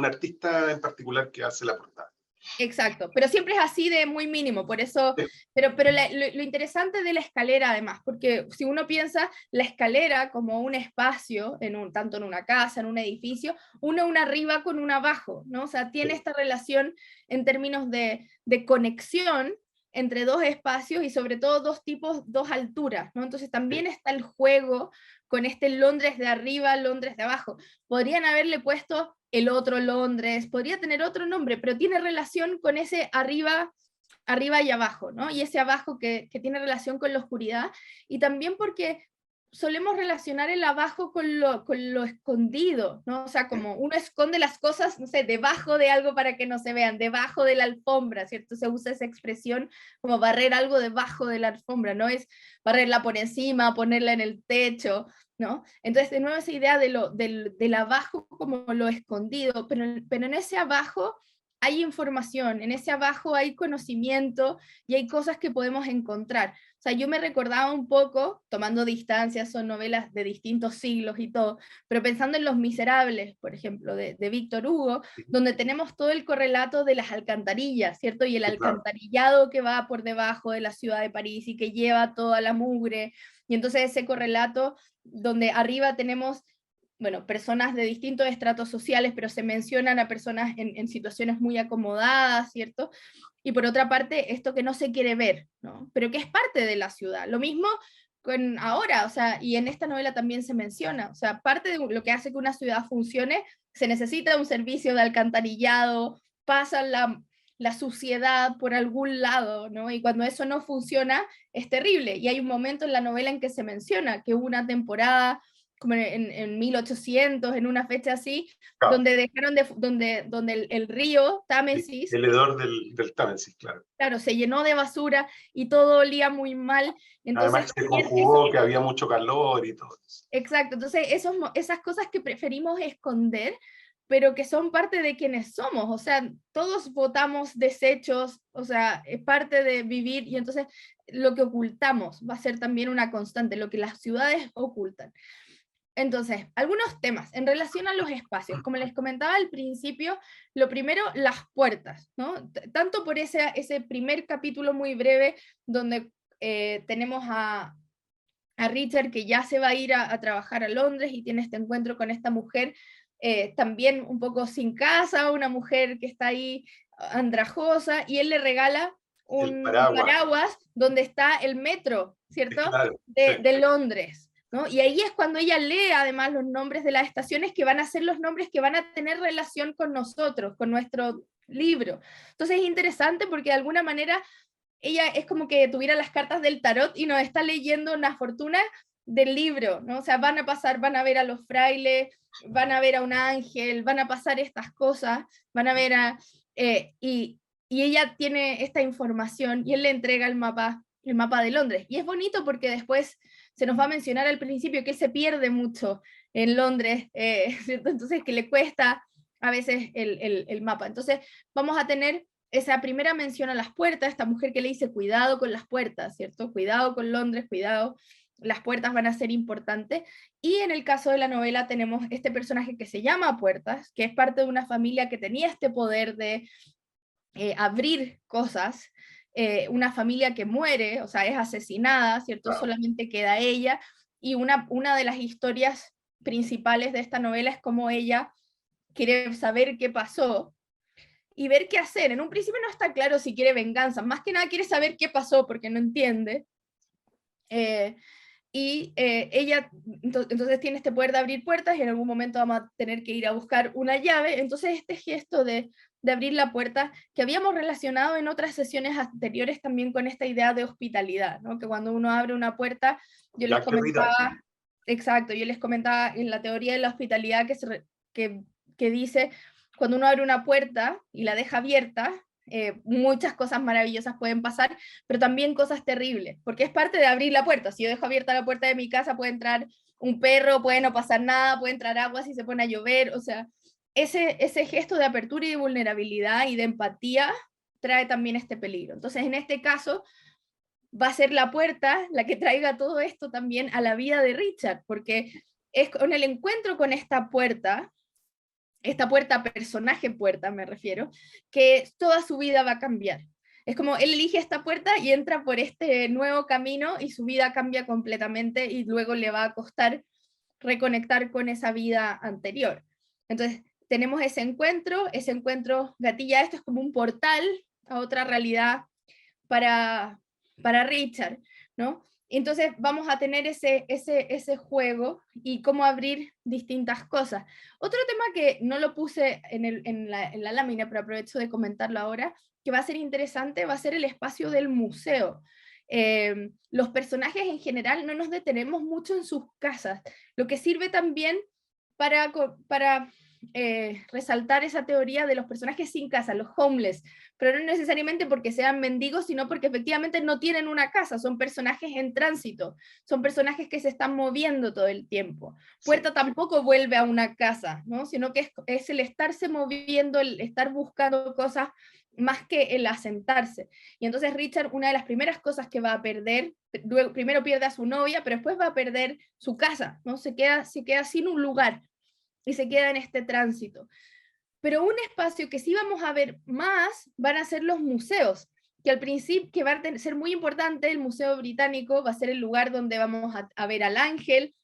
artista en particular que hace la portada. Exacto, pero siempre es así de muy mínimo, por eso, Sí, pero lo interesante de la escalera además, porque si uno piensa la escalera como un espacio, tanto en una casa, en un edificio, una arriba con una abajo, ¿no? O sea, tiene sí, esta relación en términos de conexión entre dos espacios y sobre todo dos tipos, dos alturas, ¿no? Entonces también sí, está el juego con este Londres de arriba, Londres de abajo. Podrían haberle puesto el otro Londres, podría tener otro nombre, pero tiene relación con ese arriba, arriba y abajo, ¿no? Y ese abajo que tiene relación con la oscuridad, y también porque solemos relacionar el abajo con lo escondido, ¿no? O sea, sí, como uno esconde las cosas, no sé, debajo de algo para que no se vean, debajo de la alfombra, ¿cierto? Se usa esa expresión como barrer algo debajo de la alfombra, no es barrerla por encima, ponerla en el techo, ¿no? Entonces, de nuevo, esa idea del abajo como lo escondido, pero en ese abajo hay información, en ese abajo hay conocimiento y hay cosas que podemos encontrar. O sea, yo me recordaba un poco, tomando distancias, son novelas de distintos siglos y todo, pero pensando en Los Miserables, por ejemplo, de Víctor Hugo, donde tenemos todo el correlato de las alcantarillas, ¿cierto? Y el sí, claro. alcantarillado que va por debajo de la ciudad de París y que lleva toda la mugre, y entonces ese correlato donde arriba tenemos, bueno, personas de distintos estratos sociales, pero se mencionan a personas en situaciones muy acomodadas, ¿cierto? Y por otra parte, esto que no se quiere ver, ¿no? Pero que es parte de la ciudad. Lo mismo con ahora, o sea, y en esta novela también se menciona, o sea, parte de lo que hace que una ciudad funcione, se necesita un servicio de alcantarillado, pasa la suciedad por algún lado, ¿no? Y cuando eso no funciona, es terrible. Y hay un momento en la novela en que se menciona que hubo una temporada, como en 1800, en una fecha así, Claro, donde dejaron donde el río sí, Támesis, el hedor del Támesis, claro. claro, se llenó de basura y todo olía muy mal. Además Entonces, se también eso, conjugó que había mucho calor y todo eso. exacto, entonces esas cosas que preferimos esconder, pero que son parte de quienes somos, o sea, todos votamos desechos, o sea, es parte de vivir y entonces lo que ocultamos va a ser también una constante, lo que las ciudades ocultan. Entonces, algunos temas en relación a los espacios. Como les comentaba al principio, lo primero, las puertas, ¿no? Tanto por ese primer capítulo muy breve donde tenemos a Richard que ya se va a ir a trabajar a Londres y tiene este encuentro con esta mujer también un poco sin casa, una mujer que está ahí andrajosa, y él le regala El un paraguas, paraguas donde está el metro, ¿cierto? claro, sí, De Londres. ¿No? Y ahí es cuando ella lee además los nombres de las estaciones que van a ser los nombres que van a tener relación con nosotros, con nuestro libro. Entonces es interesante porque de alguna manera ella es como que tuviera las cartas del tarot y nos está leyendo una fortuna del libro, ¿no? O sea, van a pasar, van a ver a los frailes, van a ver a un ángel, van a pasar estas cosas, van a ver a... y ella tiene esta información y él le entrega el mapa de Londres. Y es bonito porque después se nos va a mencionar al principio que él se pierde mucho en Londres, ¿cierto? Entonces que le cuesta a veces el mapa. Entonces vamos a tener esa primera mención a las puertas, esta mujer que le dice cuidado con las puertas, ¿cierto? Cuidado con Londres, cuidado, las puertas van a ser importantes. Y en el caso de la novela tenemos este personaje que se llama Puertas, que es parte de una familia que tenía este poder de abrir cosas, una familia que muere, o sea, es asesinada, ¿cierto? claro. Solamente queda ella, y una de las historias principales de esta novela es cómo ella quiere saber qué pasó y ver qué hacer. En un principio no está claro si quiere venganza, más que nada quiere saber qué pasó porque no entiende. Eh, ella entonces tiene este poder de abrir puertas y en algún momento vamos a tener que ir a buscar una llave. Entonces este gesto de abrir la puerta que habíamos relacionado en otras sesiones anteriores también con esta idea de hospitalidad, ¿no? Que cuando uno abre una puerta, yo El les acto de hospitalidad. comentaba, exacto, yo les comentaba en la teoría de la hospitalidad que dice, cuando uno abre una puerta y la deja abierta, muchas cosas maravillosas pueden pasar, pero también cosas terribles, porque es parte de abrir la puerta. Si yo dejo abierta la puerta de mi casa, puede entrar un perro, puede no pasar nada, puede entrar agua si se pone a llover, o sea, ese gesto de apertura y de vulnerabilidad y de empatía trae también este peligro. Entonces, en este caso, va a ser la puerta la que traiga todo esto también a la vida de Richard, porque es con el encuentro con esta puerta esta puerta, personaje puerta me refiero, que toda su vida va a cambiar. Es como él elige esta puerta y entra por este nuevo camino y su vida cambia completamente y luego le va a costar reconectar con esa vida anterior. Entonces, tenemos ese encuentro gatilla, esto es como un portal a otra realidad para Richard, ¿no? Entonces vamos a tener ese juego y cómo abrir distintas cosas. Otro tema que no lo puse en la lámina, pero aprovecho de comentarlo ahora, que va a ser interesante, va a ser el espacio del museo. Los personajes en general no nos detenemos mucho en sus casas, lo que sirve también para resaltar esa teoría de los personajes sin casa, los homeless, pero no necesariamente porque sean mendigos, sino porque efectivamente no tienen una casa, son personajes en tránsito, son personajes que se están moviendo todo el tiempo. Puerta tampoco vuelve a una casa, ¿no? Sino que es el estarse moviendo, el estar buscando cosas más que el asentarse. Y entonces Richard, una de las primeras cosas que va a perder, luego, primero pierde a su novia, pero después va a perder su casa, ¿no? Se queda sin un lugar y se queda en este tránsito. Pero un espacio que sí vamos a ver más van a ser los museos, que al principio que va a ser muy importante, el Museo Británico va a ser el lugar donde vamos a ver al ángel,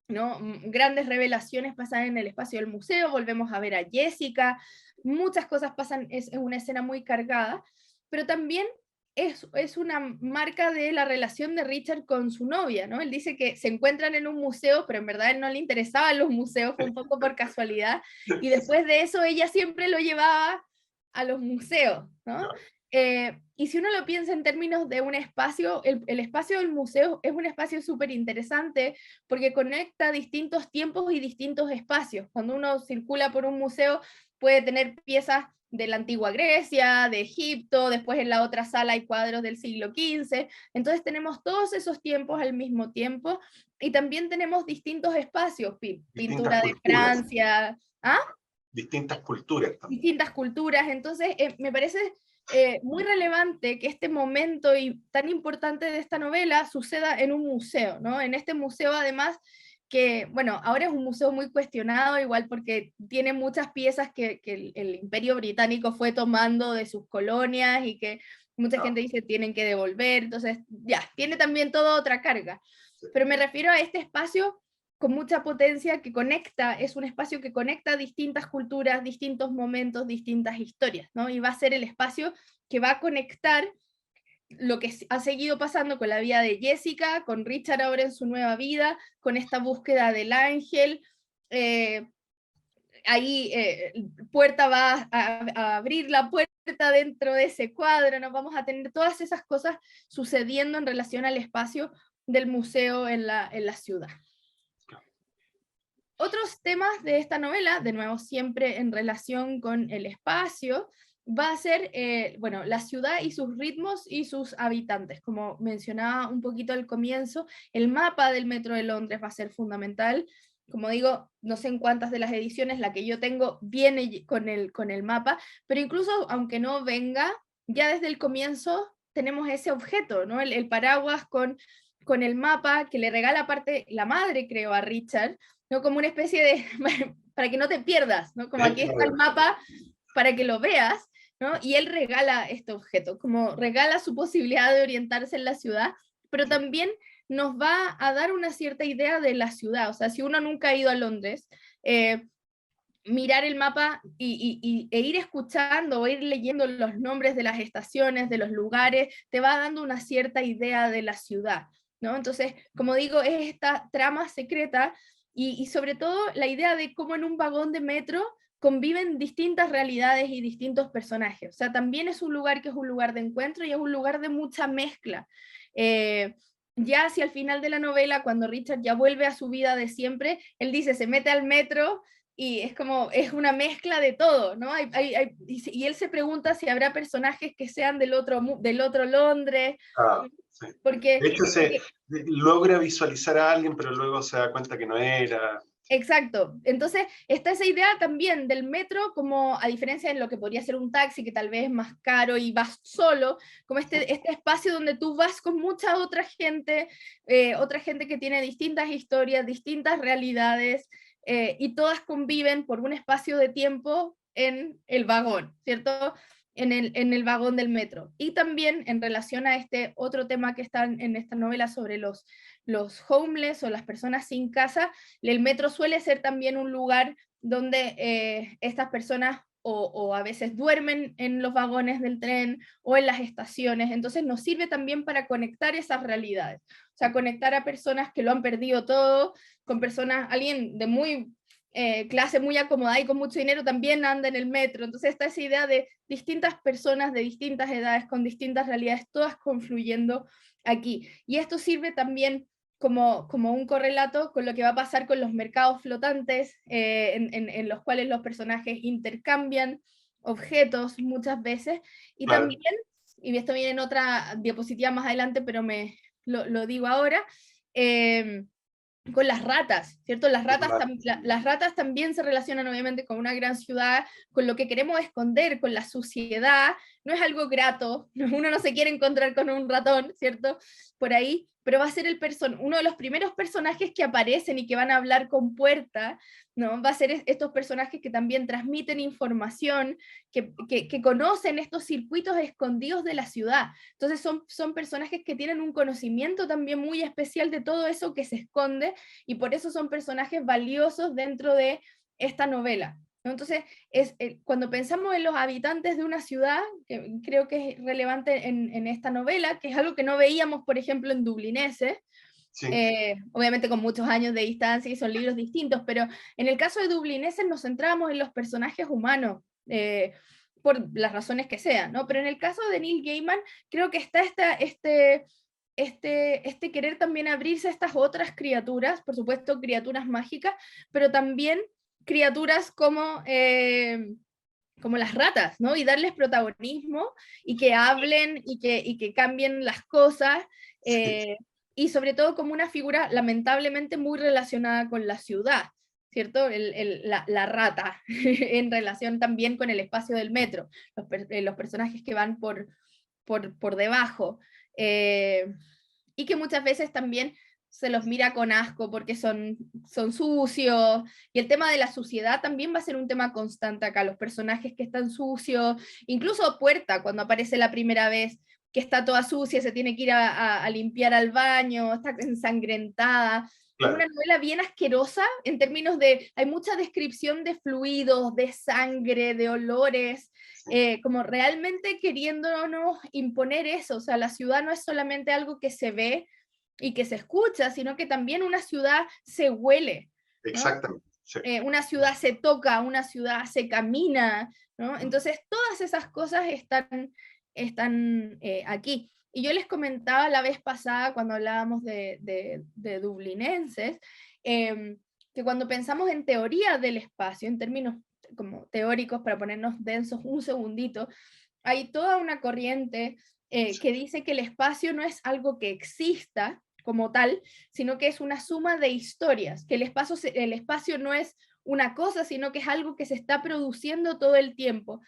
¿no? Grandes revelaciones pasan en el espacio del museo, volvemos a ver a Jessica, muchas cosas pasan, es una escena muy cargada, pero también es una marca de la relación de Richard con su novia, ¿no? Él dice que se encuentran en un museo, pero en verdad a él no le interesaban los museos, fue un poco por casualidad, y después de eso ella siempre lo llevaba a los museos, ¿no? Y si uno lo piensa en términos de un espacio, el espacio del museo es un espacio súper interesante porque conecta distintos tiempos y distintos espacios. Cuando uno circula por un museo puede tener piezas de la antigua Grecia, de Egipto, después en la otra sala hay cuadros del siglo XV, entonces tenemos todos esos tiempos al mismo tiempo y también tenemos distintos espacios, pintura de Francia, ¿ah? Distintas culturas también. Distintas culturas, entonces me parece muy relevante que este momento y tan importante de esta novela suceda en un museo, ¿no? En este museo además que, bueno, ahora es un museo muy cuestionado, igual porque tiene muchas piezas que el Imperio Británico fue tomando de sus colonias y que mucha gente dice tienen que devolver, entonces ya, tiene también toda otra carga. Pero me refiero a este espacio con mucha potencia que conecta, es un espacio que conecta distintas culturas, distintos momentos, distintas historias, ¿no? Y va a ser el espacio que va a conectar lo que ha seguido pasando con la vida de Jessica, con Richard ahora en su nueva vida, con esta búsqueda del ángel. Ahí Puerta va a abrir la puerta dentro de ese cuadro, ¿no? Vamos a tener todas esas cosas sucediendo en relación al espacio del museo en la ciudad. Otros temas de esta novela, de nuevo siempre en relación con el espacio, va a ser, bueno, la ciudad y sus ritmos y sus habitantes. Como mencionaba un poquito al comienzo, el mapa del Metro de Londres va a ser fundamental. Como digo, no sé en cuántas de las ediciones, la que yo tengo viene con el mapa, pero incluso aunque no venga, ya desde el comienzo tenemos ese objeto, ¿no? El paraguas con el mapa que le regala aparte la madre, creo, a Richard, ¿no? Como una especie de, para que no te pierdas, ¿no? Como aquí está el mapa para que lo veas, ¿no? Y él regala este objeto, como regala su posibilidad de orientarse en la ciudad, pero también nos va a dar una cierta idea de la ciudad, o sea, si uno nunca ha ido a Londres, mirar el mapa e ir escuchando o ir leyendo los nombres de las estaciones, de los lugares, te va dando una cierta idea de la ciudad, ¿no? Entonces, como digo, es esta trama secreta y sobre todo la idea de cómo en un vagón de metro conviven distintas realidades y distintos personajes. O sea, también es un lugar que es un lugar de encuentro y es un lugar de mucha mezcla. Ya hacia el final de la novela, cuando Richard ya vuelve a su vida de siempre, él dice, se mete al metro y es como, es una mezcla de todo, ¿no? Y él se pregunta si habrá personajes que sean del otro Londres. Sí. Porque, de hecho, logra visualizar a alguien, pero luego se da cuenta que no era. exacto. Entonces, está esa idea también del metro, como a diferencia de lo que podría ser un taxi, que tal vez es más caro y vas solo, como este espacio donde tú vas con mucha otra gente que tiene distintas historias, distintas realidades, y todas conviven por un espacio de tiempo en el vagón, ¿cierto? En el vagón del metro. Y también en relación a este otro tema que está en esta novela sobre los homeless o las personas sin casa, el metro suele ser también un lugar donde estas personas o a veces duermen en los vagones del tren o en las estaciones, entonces nos sirve también para conectar esas realidades, o sea, conectar a personas que lo han perdido todo, con personas, alguien de muy clase muy acomodada y con mucho dinero también anda en el metro, entonces está esa idea de distintas personas de distintas edades, con distintas realidades, todas confluyendo aquí, y esto sirve también como un correlato con lo que va a pasar con los mercados flotantes, en los cuales los personajes intercambian objetos muchas veces, y Claro, también, y esto viene en otra diapositiva más adelante, pero lo digo ahora, eh, con las ratas, ¿cierto? Las ratas también se relacionan obviamente con una gran ciudad, con lo que queremos esconder, con la suciedad, no es algo grato, uno no se quiere encontrar con un ratón, ¿cierto? Por ahí, pero va a ser uno de los primeros personajes que aparecen y que van a hablar con Puerta, ¿no? Va a ser estos personajes que también transmiten información, que conocen estos circuitos escondidos de la ciudad. Entonces son personajes que tienen un conocimiento también muy especial de todo eso que se esconde, y por eso son personajes valiosos dentro de esta novela, ¿no? Entonces, cuando pensamos en los habitantes de una ciudad, que creo que es relevante en esta novela, que es algo que no veíamos, por ejemplo, en Dublineses, sí, obviamente con muchos años de distancia y son libros distintos, pero en el caso de Dublineses nos centramos en los personajes humanos, por las razones que sean, ¿no? Pero en el caso de Neil Gaiman, creo que está este querer también abrirse a estas otras criaturas, por supuesto criaturas mágicas, pero también criaturas como las ratas, ¿no? Y darles protagonismo y que hablen y que cambien las cosas, sí, eh, y sobre todo como una figura lamentablemente muy relacionada con la ciudad, ¿cierto? La rata, en relación también con el espacio del metro, los personajes que van por debajo, y que muchas veces también se los mira con asco porque son sucios, y el tema de la suciedad también va a ser un tema constante acá, los personajes que están sucios, incluso Puerta cuando aparece la primera vez, que está toda sucia, se tiene que ir a limpiar al baño, está ensangrentada. Es una claro, novela bien asquerosa en términos de, hay mucha descripción de fluidos, de sangre, de olores, sí, como realmente queriéndonos imponer eso, o sea, la ciudad no es solamente algo que se ve y que se escucha, sino que también una ciudad se huele, ¿no? exactamente, sí. Una ciudad se toca, una ciudad se camina, ¿no? Mm, Entonces todas esas cosas están aquí. Y yo les comentaba la vez pasada cuando hablábamos de Dublinenses, eh, que cuando pensamos en teoría del espacio, en términos como teóricos, para ponernos densos un segundito, hay toda una corriente sí, que dice que el espacio no es algo que exista como tal, sino que es una suma de historias, que el espacio no es una cosa, sino que es algo que se está produciendo todo el tiempo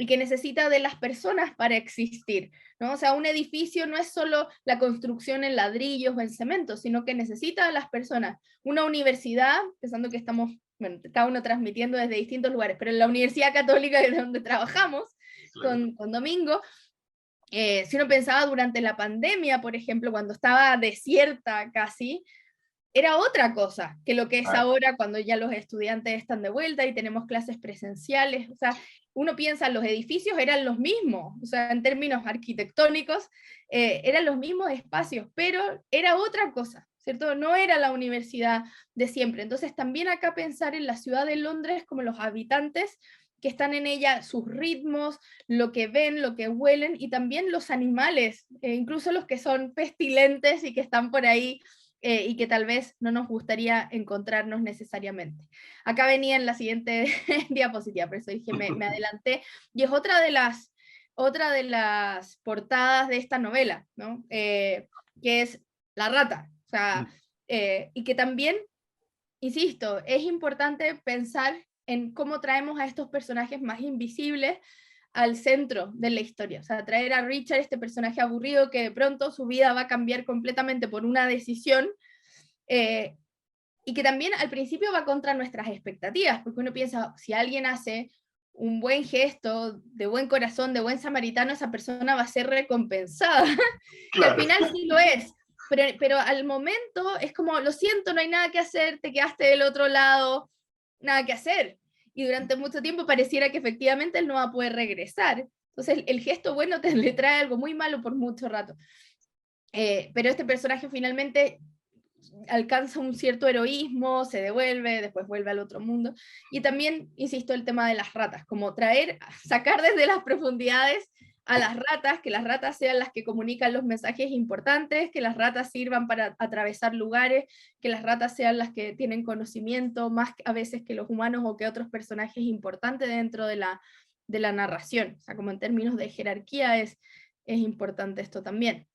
y que necesita de las personas para existir, ¿no? O sea, un edificio no es solo la construcción en ladrillos o en cemento, sino que necesita de las personas. Una universidad, pensando que estamos, bueno, cada uno transmitiendo desde distintos lugares, pero en la Universidad Católica, de donde trabajamos, claro, con Domingo, si uno pensaba durante la pandemia, por ejemplo, cuando estaba desierta casi, era otra cosa que lo que es ah, ahora cuando ya los estudiantes están de vuelta y tenemos clases presenciales. O sea, uno piensa, los edificios eran los mismos, o sea, en términos arquitectónicos, eran los mismos espacios, pero era otra cosa, ¿cierto? No era la universidad de siempre. Entonces, también acá pensar en la ciudad de Londres como los habitantes que están en ella, sus ritmos, lo que ven, lo que huelen, y también los animales, incluso los que son pestilentes y que están por ahí, y que tal vez no nos gustaría encontrarnos necesariamente. Acá venía en la siguiente diapositiva, por eso dije, me adelanté, y es otra de las portadas de esta novela, ¿no? Que es la rata, o sea, mm, y que también, insisto, es importante pensar en cómo traemos a estos personajes más invisibles al centro de la historia. O sea, traer a Richard, este personaje aburrido que de pronto su vida va a cambiar completamente por una decisión, eh, y que también al principio va contra nuestras expectativas, porque uno piensa, si alguien hace un buen gesto, de buen corazón, de buen samaritano, esa persona va a ser recompensada, que al Claro, final sí lo es, pero al momento es como, lo siento, no hay nada que hacer, te quedaste del otro lado, nada que hacer, y durante mucho tiempo pareciera que efectivamente él no va a poder regresar, entonces el gesto bueno le trae algo muy malo por mucho rato. Pero este personaje finalmente alcanza un cierto heroísmo, se devuelve, después vuelve al otro mundo. Y también, insisto, el tema de las ratas, como sacar desde las profundidades a las ratas, que las ratas sean las que comunican los mensajes importantes, que las ratas sirvan para atravesar lugares, que las ratas sean las que tienen conocimiento, más a veces que los humanos o que otros personajes importantes dentro de la narración. O sea, como en términos de jerarquía es importante esto también.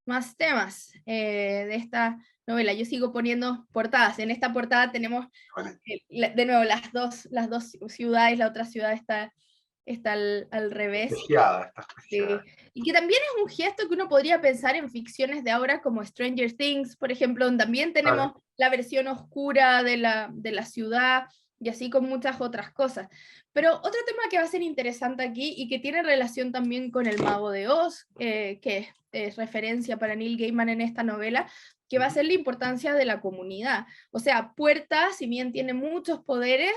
Más temas de esta novela. Yo sigo poniendo portadas. En esta portada tenemos vale. de nuevo las dos ciudades, la otra ciudad está al revés. Espejeada, está Sí. espejeada. Y que también es un gesto que uno podría pensar en ficciones de ahora como Stranger Things, por ejemplo, donde también tenemos Claro. la versión oscura de la ciudad y así con muchas otras cosas. Pero otro tema que va a ser interesante aquí y que tiene relación también con el Mago de Oz, que es referencia para Neil Gaiman en esta novela, que va a ser la importancia de la comunidad. O sea, Puerta, si bien tiene muchos poderes,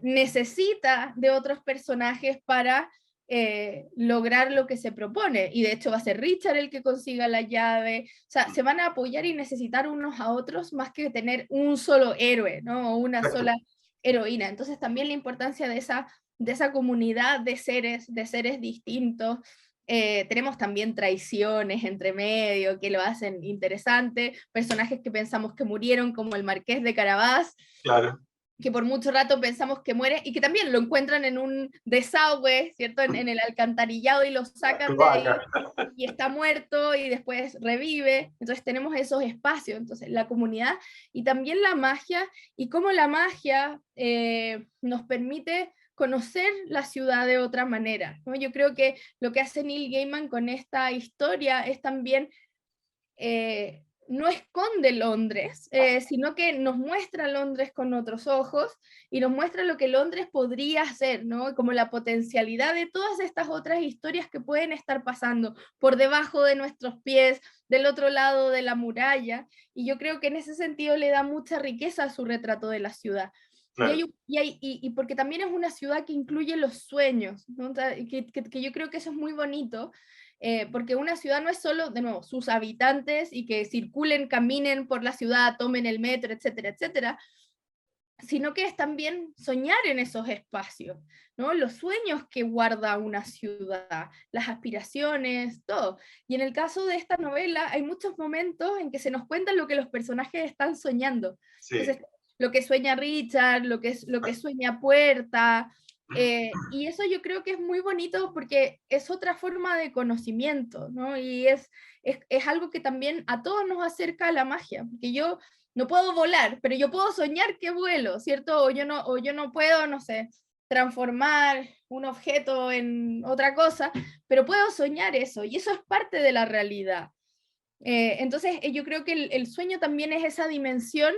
necesita de otros personajes para lograr lo que se propone, y de hecho va a ser Richard el que consiga la llave, o sea, se van a apoyar y necesitar unos a otros más que tener un solo héroe, ¿no? O una Exacto. sola heroína. Entonces también la importancia de esa comunidad de seres distintos. Tenemos también traiciones entre medio que lo hacen interesante, personajes que pensamos que murieron como el Marqués de Carabás, Claro. que por mucho rato pensamos que muere y que también lo encuentran en un desagüe, ¿cierto? En el alcantarillado y lo La sacan de ahí cloaca. y está muerto y después revive. Entonces tenemos esos espacios, entonces la comunidad y también la magia y cómo la magia nos permite conocer la ciudad de otra manera, ¿no? Yo creo que lo que hace Neil Gaiman con esta historia es también no esconde Londres, sino que nos muestra Londres con otros ojos y nos muestra lo que Londres podría ser, ¿no? Como la potencialidad de todas estas otras historias que pueden estar pasando por debajo de nuestros pies, del otro lado de la muralla, y yo creo que en ese sentido le da mucha riqueza a su retrato de la ciudad. Claro. Y porque también es una ciudad que incluye los sueños, ¿no? Que yo creo que eso es muy bonito, porque una ciudad no es solo, de nuevo, sus habitantes y que circulen, caminen por la ciudad, tomen el metro, etcétera, etcétera, sino que es también soñar en esos espacios, ¿no? Los sueños que guarda una ciudad, las aspiraciones, todo. Y en el caso de esta novela hay muchos momentos en que se nos cuenta lo que los personajes están soñando. Sí. Entonces, lo que sueña Richard, lo que sueña Puerta, y eso yo creo que es muy bonito porque es otra forma de conocimiento, ¿no? Y es algo que también a todos nos acerca a la magia, porque yo no puedo volar, pero yo puedo soñar que vuelo, ¿cierto? O yo no puedo, no sé, transformar un objeto en otra cosa, pero puedo soñar eso, y eso es parte de la realidad. Entonces, yo creo que el sueño también es esa dimensión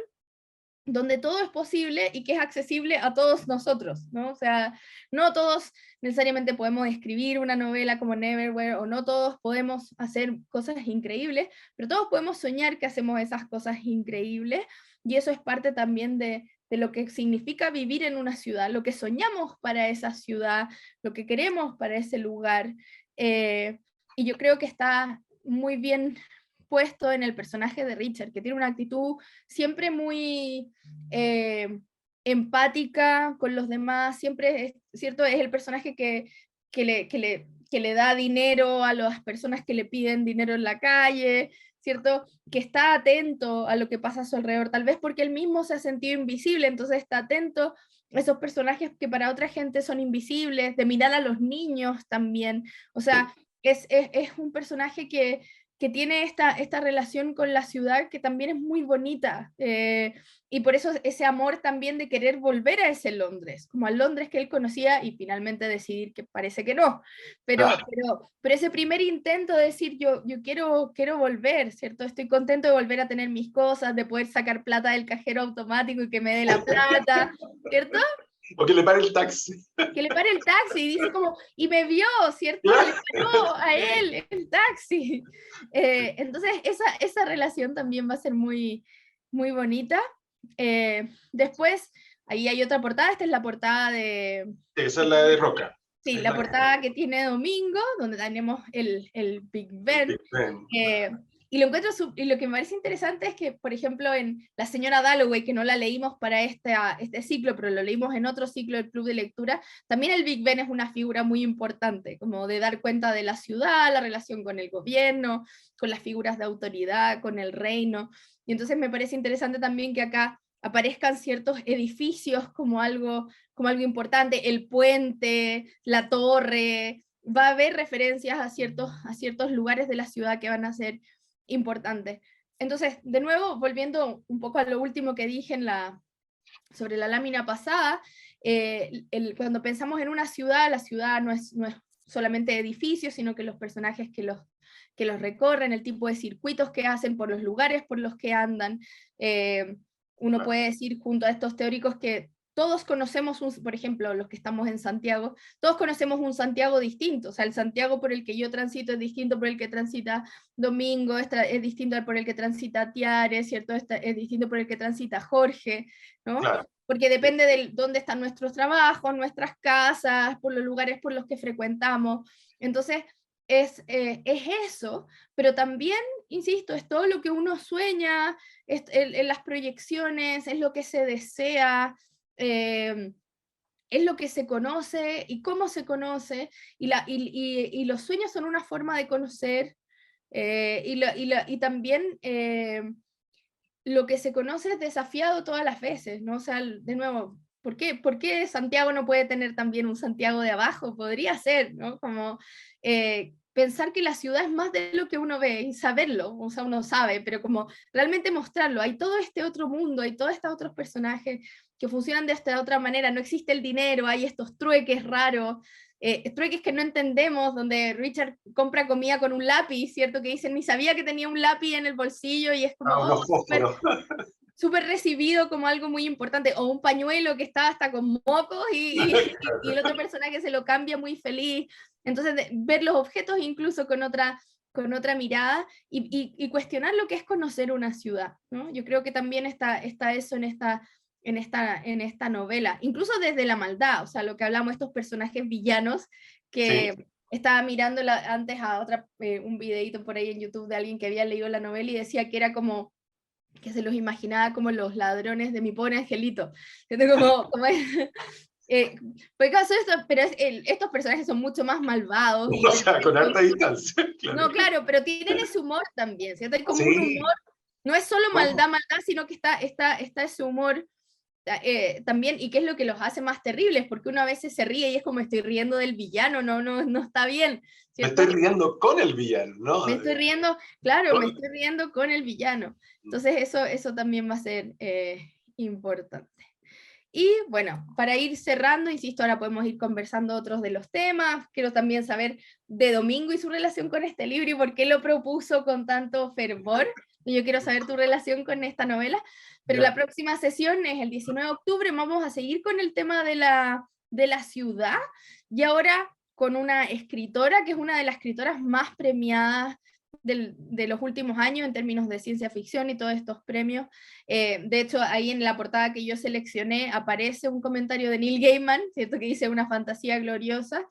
donde todo es posible y que es accesible a todos nosotros, ¿no? O sea, no todos necesariamente podemos escribir una novela como Neverwhere, o no todos podemos hacer cosas increíbles, pero todos podemos soñar que hacemos esas cosas increíbles, y eso es parte también de lo que significa vivir en una ciudad, lo que soñamos para esa ciudad, lo que queremos para ese lugar, y yo creo que está muy bien puesto en el personaje de Richard, que tiene una actitud siempre muy empática con los demás, siempre es cierto, es el personaje que le da dinero a las personas que le piden dinero en la calle, ¿cierto? Que está atento a lo que pasa a su alrededor, tal vez porque él mismo se ha sentido invisible, entonces está atento a esos personajes que para otra gente son invisibles, de mirar a los niños también, o sea, es un personaje que tiene esta relación con la ciudad que también es muy bonita, y por eso ese amor también de querer volver a ese Londres, como al Londres que él conocía y finalmente decidir que parece que no, Ah, pero ese primer intento de decir yo quiero volver, ¿cierto? Estoy contento de volver a tener mis cosas, de poder sacar plata del cajero automático y que me dé la plata, ¿cierto? o que le pare el taxi. Que le pare el taxi y dice como, y me vio, ¿cierto? Le Claro. paró a él el taxi. Entonces esa relación también va a ser muy, muy bonita. Después, ahí hay otra portada, esta es la portada de... Esa es la de Roca. Sí, Es la la portada que tiene Domingo, donde tenemos el Big Ben. Big Ben. Y lo encuentro, y lo que me parece interesante es que, por ejemplo, en La señora Dalloway, que no la leímos para este ciclo, pero lo leímos en otro ciclo del club de lectura, también el Big Ben es una figura muy importante, como de dar cuenta de la ciudad, la relación con el gobierno, con las figuras de autoridad, con el reino. Y entonces me parece interesante también que acá aparezcan ciertos edificios como algo importante, el puente, la torre, va a haber referencias a ciertos lugares de la ciudad que van a ser importantes. Entonces, de nuevo, volviendo un poco a lo último que dije sobre la lámina pasada, cuando pensamos en una ciudad, la ciudad no es solamente edificios, sino que los personajes que los recorren, el tipo de circuitos que hacen por los lugares por los que andan. Uno puede decir junto a estos teóricos que todos conocemos, por ejemplo, los que estamos en Santiago, todos conocemos un Santiago distinto, o sea, el Santiago por el que yo transito es distinto por el que transita Domingo, es distinto al por el que transita Tiare, ¿cierto? Es distinto por el que transita Jorge, ¿no? Claro. Porque depende de dónde están nuestros trabajos, nuestras casas, por los lugares por los que frecuentamos. Entonces, es eso, pero también, insisto, es todo lo que uno sueña, en las proyecciones, es lo que se desea, eh, es lo que se conoce y cómo se conoce, y los sueños son una forma de conocer, y también lo que se conoce es desafiado todas las veces, ¿no? O sea, de nuevo, por qué Santiago no puede tener también un Santiago de abajo? Podría ser, ¿no? Como pensar que la ciudad es más de lo que uno ve y saberlo, o sea, uno sabe, pero como realmente mostrarlo, hay todo este otro mundo, hay todos estos otros personajes que funcionan de esta otra manera, no existe el dinero, hay estos trueques raros, trueques que no entendemos, donde Richard compra comida con un lápiz, ¿cierto? Que dicen, ni sabía que tenía un lápiz en el bolsillo, y es como, Ah, unos súper fósforos. súper recibido como algo muy importante, o un pañuelo que está hasta con mocos y el otro personaje se lo cambia muy feliz. Entonces, ver los objetos incluso con otra mirada y cuestionar lo que es conocer una ciudad, ¿no? Yo creo que también está eso en esta novela, incluso desde la maldad, o sea, lo que hablamos, estos personajes villanos Sí. que estaba mirando antes a un videito por ahí en YouTube de alguien que había leído la novela y decía que era como que se los imaginaba como los ladrones de Mi Pobre Angelito. Eh, pues caso esto, pero estos personajes son mucho más malvados O sea, con harta distancia, claro. no, claro, pero tienen ese humor también, ¿cierto? Hay como un Sí. humor, no es solo Bueno, maldad, sino que está ese humor también, y que es lo que los hace más terribles, porque uno a veces se ríe y es como estoy riendo del villano, no está bien, me ¿cierto? estoy riendo con el villano, ¿no? Me estoy riendo, claro, me Con- estoy riendo con el villano. Entonces eso también va a ser importante. Y bueno, para ir cerrando, insisto, ahora podemos ir conversando otros de los temas. Quiero también saber de Domingo y su relación con este libro y por qué lo propuso con tanto fervor. Y yo quiero saber tu relación con esta novela. Pero la Ya. próxima sesión es el 19 de octubre. Vamos a seguir con el tema de la ciudad y ahora con una escritora que es una de las escritoras más premiadas de los últimos años en términos de ciencia ficción y todos estos premios. De hecho, ahí en la portada que yo seleccioné aparece un comentario de Neil Gaiman, ¿cierto? Que dice una fantasía gloriosa.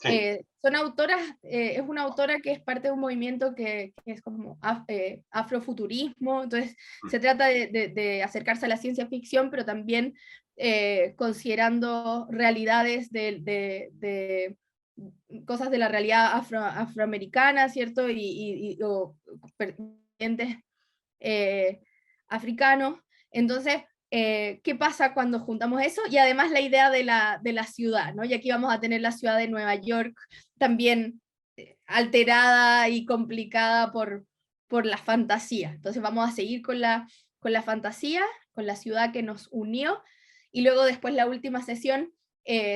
Sí. Son autoras, es una autora que es parte de un movimiento que es como afrofuturismo, entonces se trata de acercarse a la ciencia ficción, pero también considerando realidades de cosas de la realidad afroamericana, ¿cierto? O pertenecientes africanos. Entonces, ¿qué pasa cuando juntamos eso? Y además la idea de la ciudad, ¿no? Y aquí vamos a tener la ciudad de Nueva York también alterada y complicada por la fantasía. Entonces vamos a seguir con la fantasía, con la ciudad que nos unió, y luego después la última sesión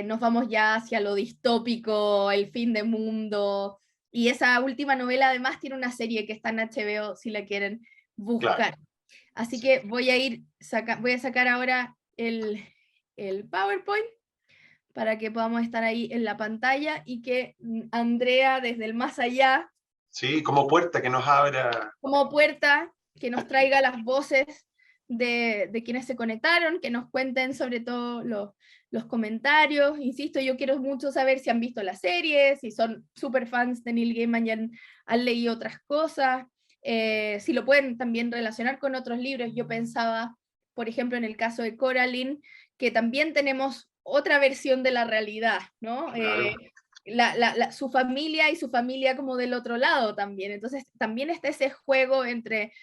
nos vamos ya hacia lo distópico, el fin del mundo, y esa última novela además tiene una serie que está en HBO si la quieren buscar. Claro. Así que voy a sacar ahora el PowerPoint para que podamos estar ahí en la pantalla y que Andrea desde el más allá, Sí, como puerta que nos abra. como puerta, que nos traiga las voces de quienes se conectaron, que nos cuenten sobre todo los comentarios. Insisto, yo quiero mucho saber si han visto la serie, si son super fans de Neil Gaiman y han leído otras cosas, si lo pueden también relacionar con otros libros. Yo pensaba, por ejemplo, en el caso de Coraline, que también tenemos otra versión de la realidad, ¿no? Claro. Su familia y su familia como del otro lado también. Entonces también está ese juego entre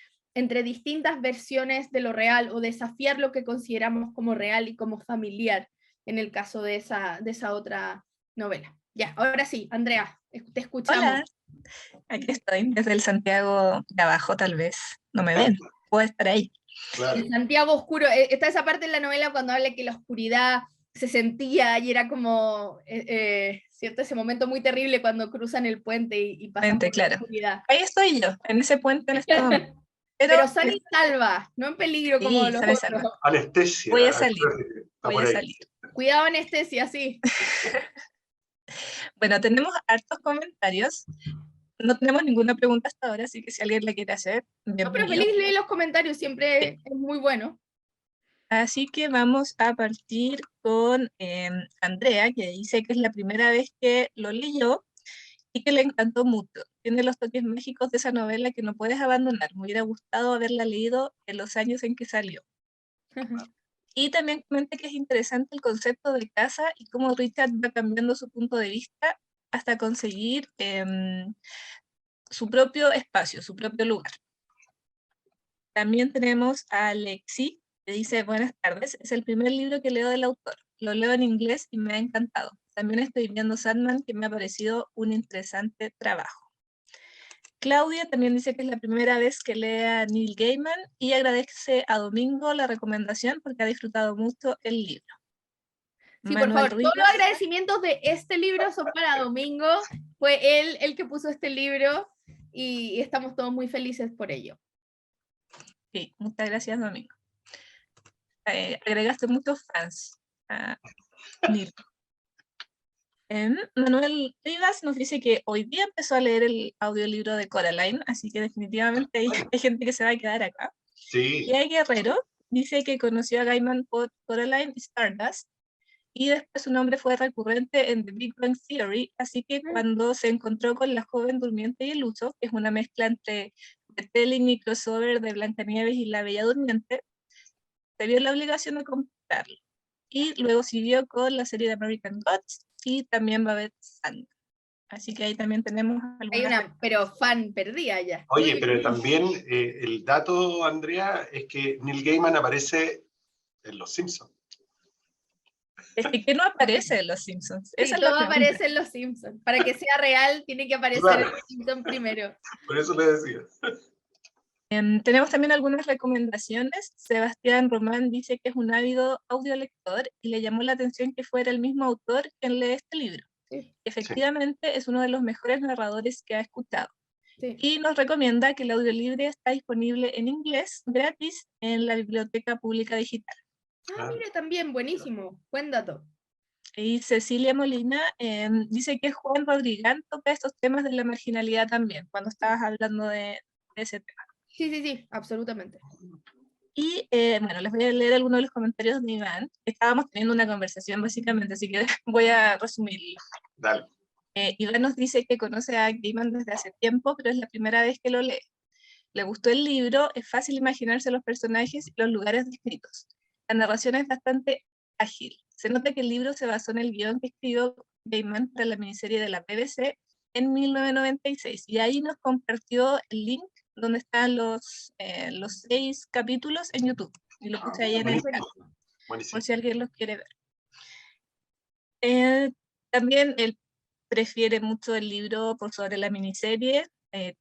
distintas versiones de lo real o desafiar lo que consideramos como real y como familiar en el caso de esa otra novela. Ya, ahora sí, Andrea, te escuchamos. Hola, aquí estoy, desde el Santiago de abajo tal vez. No me ven, puedo estar ahí. Claro. El Santiago oscuro, está esa parte en la novela cuando habla que la oscuridad se sentía y era como, ¿cierto? Ese momento muy terrible cuando cruzan el puente y pasan por Claro. la oscuridad. Ahí estoy yo, en ese puente en este momento. Pero sale y salva, no en peligro Sí, como los sale otros. salva. Anestesia. Voy a salir, Está voy por a ahí. salir. Cuidado, anestesia, sí. Bueno, tenemos hartos comentarios. No tenemos ninguna pregunta hasta ahora, así que si alguien la quiere hacer, No, pero bienvenido. feliz leer los comentarios, siempre es muy bueno. Así que vamos a partir con Andrea, que dice que es la primera vez que lo leyó y que le encantó mucho. Tiene los toques mágicos de esa novela que no puedes abandonar. Me hubiera gustado haberla leído en los años en que salió. Y también comenta que es interesante el concepto de casa y cómo Richard va cambiando su punto de vista hasta conseguir su propio espacio, su propio lugar. También tenemos a Alexi, que dice, buenas tardes, es el primer libro que leo del autor. Lo leo en inglés y me ha encantado. También estoy viendo Sandman, que me ha parecido un interesante trabajo. Claudia también dice que es la primera vez que lee a Neil Gaiman y agradece a Domingo la recomendación porque ha disfrutado mucho el libro. Sí, Manuel por favor, todos Rivas, los agradecimientos de este libro son para Domingo. Fue él el que puso este libro y estamos todos muy felices por ello. sí, muchas gracias Domingo. Agregaste muchos fans a Neil. Manuel Rivas nos dice que hoy día empezó a leer el audiolibro de Coraline, así que definitivamente hay gente que se va a quedar acá. Sí. Y hay Guerrero, dice que conoció a Gaiman por Coraline y Stardust, y después su nombre fue recurrente en The Big Bang Theory, así que cuando se encontró con La joven durmiente y el uso, que es una mezcla entre retelling y crossover de Blancanieves y La Bella Durmiente, se vio la obligación de comprarlo. Y luego siguió con la serie de American Gods y también Babette Sand. Así que ahí también tenemos algunas... Hay una, pero fan perdida ya. Oye, pero también el dato, Andrea, es que Neil Gaiman aparece en Los Simpsons. Es que no aparece en Los Simpsons. Sí, Esa es todo la pregunta. aparece en Los Simpsons. Para que sea real, tiene que aparecer Claro. en Los Simpsons primero. Por eso le decía. Tenemos también algunas recomendaciones. Sebastián Román dice que es un ávido audiolector y le llamó la atención que fuera el mismo autor quien lee este libro. Sí. Efectivamente, es uno de los mejores narradores que ha escuchado. Sí. Y nos recomienda que el audiolibro está disponible en inglés, gratis, en la Biblioteca Pública Digital. Ah, mire, también, buenísimo. Buen dato. Y Cecilia Molina dice que Juan Rodrigán toca estos temas de la marginalidad también, cuando estabas hablando de ese tema. Sí, sí, sí, absolutamente. Y bueno, les voy a leer algunos de los comentarios de Iván. Estábamos teniendo una conversación básicamente, así que voy a resumirlo. Dale. Iván nos dice que conoce a Gaiman desde hace tiempo, pero es la primera vez que lo lee. Le gustó el libro, es fácil imaginarse los personajes y los lugares descritos. La narración es bastante ágil. Se nota que el libro se basó en el guión que escribió Gaiman para la miniserie de la BBC en 1996. Y ahí nos compartió el link donde están los 6 capítulos en YouTube. Y lo puse ahí en el chat, Buenísimo. por si alguien los quiere ver. También el prefiere mucho el libro por sobre la miniserie,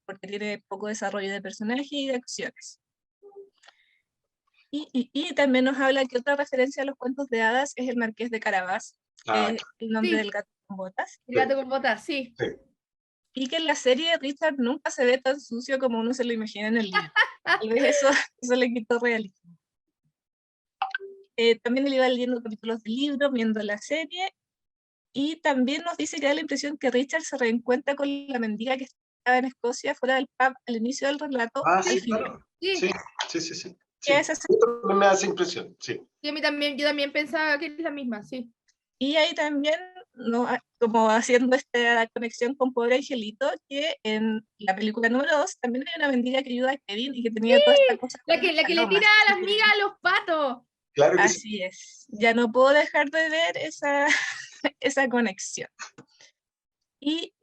porque tiene poco desarrollo de personajes y de acciones. Y también nos habla que otra referencia a los cuentos de hadas es el Marqués de Carabás, Ah, el nombre Sí. del gato con botas, El gato con botas, sí. sí. y que en la serie Richard nunca se ve tan sucio como uno se lo imagina en el libro. Tal vez eso le quitó realismo. También él iba leyendo capítulos del libro, viendo la serie, y también nos dice que da la impresión que Richard se reencuentra con la mendiga que estaba en Escocia fuera del pub al inicio del relato. Ah, al sí, final. claro. Sí, Sí, sí, sí, sí. Que Sí. esa Esto también me hace impresión, sí. sí, a mí también, yo también pensaba que es la misma, sí. Y ahí también, ¿no? Como haciendo esta conexión con Pobre Angelito, que en la película número 2 también hay una mendiga que ayuda a Kevin y que tenía toda esta cosa La con que, las la que le palomas. tira a las Así que- migas a los patos. Claro que sí. Así es. Ya no puedo dejar de ver esa, esa conexión. Y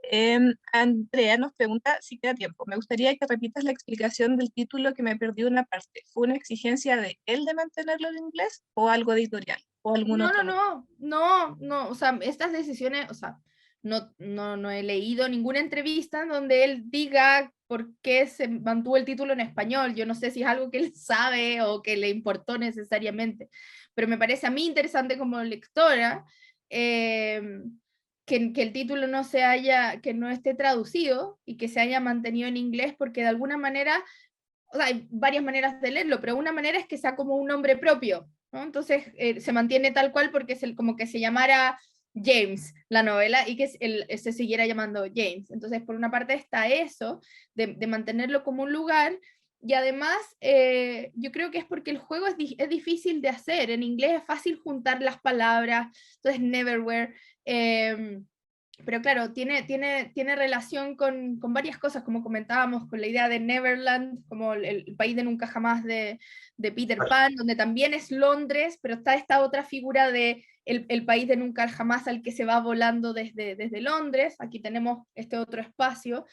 Andrea nos pregunta si queda tiempo. Me gustaría que repitas la explicación del título, que me perdí una parte. ¿Fue una exigencia de él de mantenerlo en inglés o algo editorial o algún No, otro? no, o sea, estas decisiones, o sea, no he leído ninguna entrevista en donde él diga por qué se mantuvo el título en español. Yo no sé si es algo que él sabe o que le importó necesariamente, pero me parece a mí interesante como lectora eh, que el título no se haya, que no esté traducido y que se haya mantenido en inglés, porque de alguna manera, o sea, hay varias maneras de leerlo, pero una manera es que sea como un nombre propio, ¿no? Entonces se mantiene tal cual porque es como que se llamara James la novela y que se siguiera llamando James. Entonces, por una parte está eso, de mantenerlo como un lugar, y además yo creo que es porque el juego es difícil de hacer. En inglés es fácil juntar las palabras, entonces Neverwhere. Pero claro, tiene relación con varias cosas, como comentábamos, con la idea de Neverland, como el país de nunca jamás de Peter Pan, donde también es Londres, pero está esta otra figura de el país de nunca jamás al que se va volando desde Londres. Aquí tenemos este otro espacio.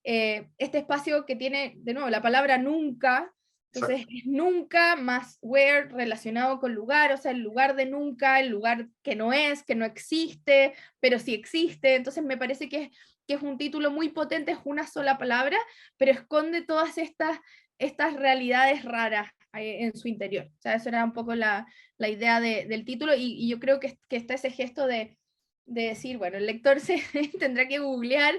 Este espacio que tiene, de nuevo, la palabra nunca. Entonces, es nunca más where relacionado con lugar, o sea, el lugar de nunca, el lugar que no existe, pero sí existe. Entonces, me parece que es un título muy potente, es una sola palabra, pero esconde todas estas realidades raras en su interior. O sea, eso era un poco la idea del título, y yo creo que está ese gesto de decir, bueno, el lector se tendrá que googlear,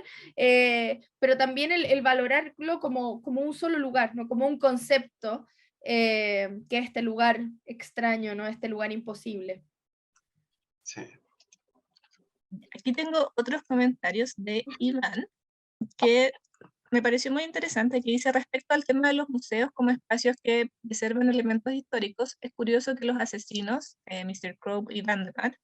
pero también el valorarlo como un solo lugar, ¿no? Como un concepto, que es este lugar extraño, ¿no? Este lugar imposible. Sí. Aquí tengo otros comentarios de Iván, que me pareció muy interesante, que dice: respecto al tema de los museos como espacios que preservan elementos históricos, es curioso que los asesinos, Mr. Crow y Vanderbilt,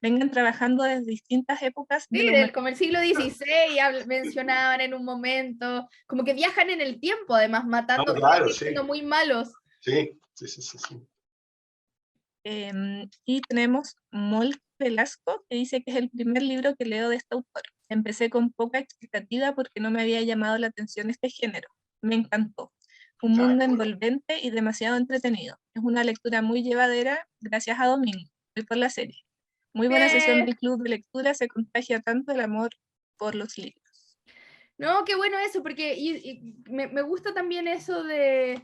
vengan trabajando desde distintas épocas de Sí, la humanidad. como el siglo XVI mencionaban en un momento, como que viajan en el tiempo, además, matando claro, gente, sí. siendo muy malos. Sí, sí, sí, sí, sí. Y tenemos Mol Velasco, que dice que es el primer libro que leo de este autor. Empecé con poca expectativa porque no me había llamado la atención este género. Me encantó. Un mundo envolvente y demasiado entretenido. Es una lectura muy llevadera gracias a Domingo. Voy por la serie. Muy buena sesión del club de lectura, se contagia tanto el amor por los libros. No, qué bueno eso, porque me gusta también eso de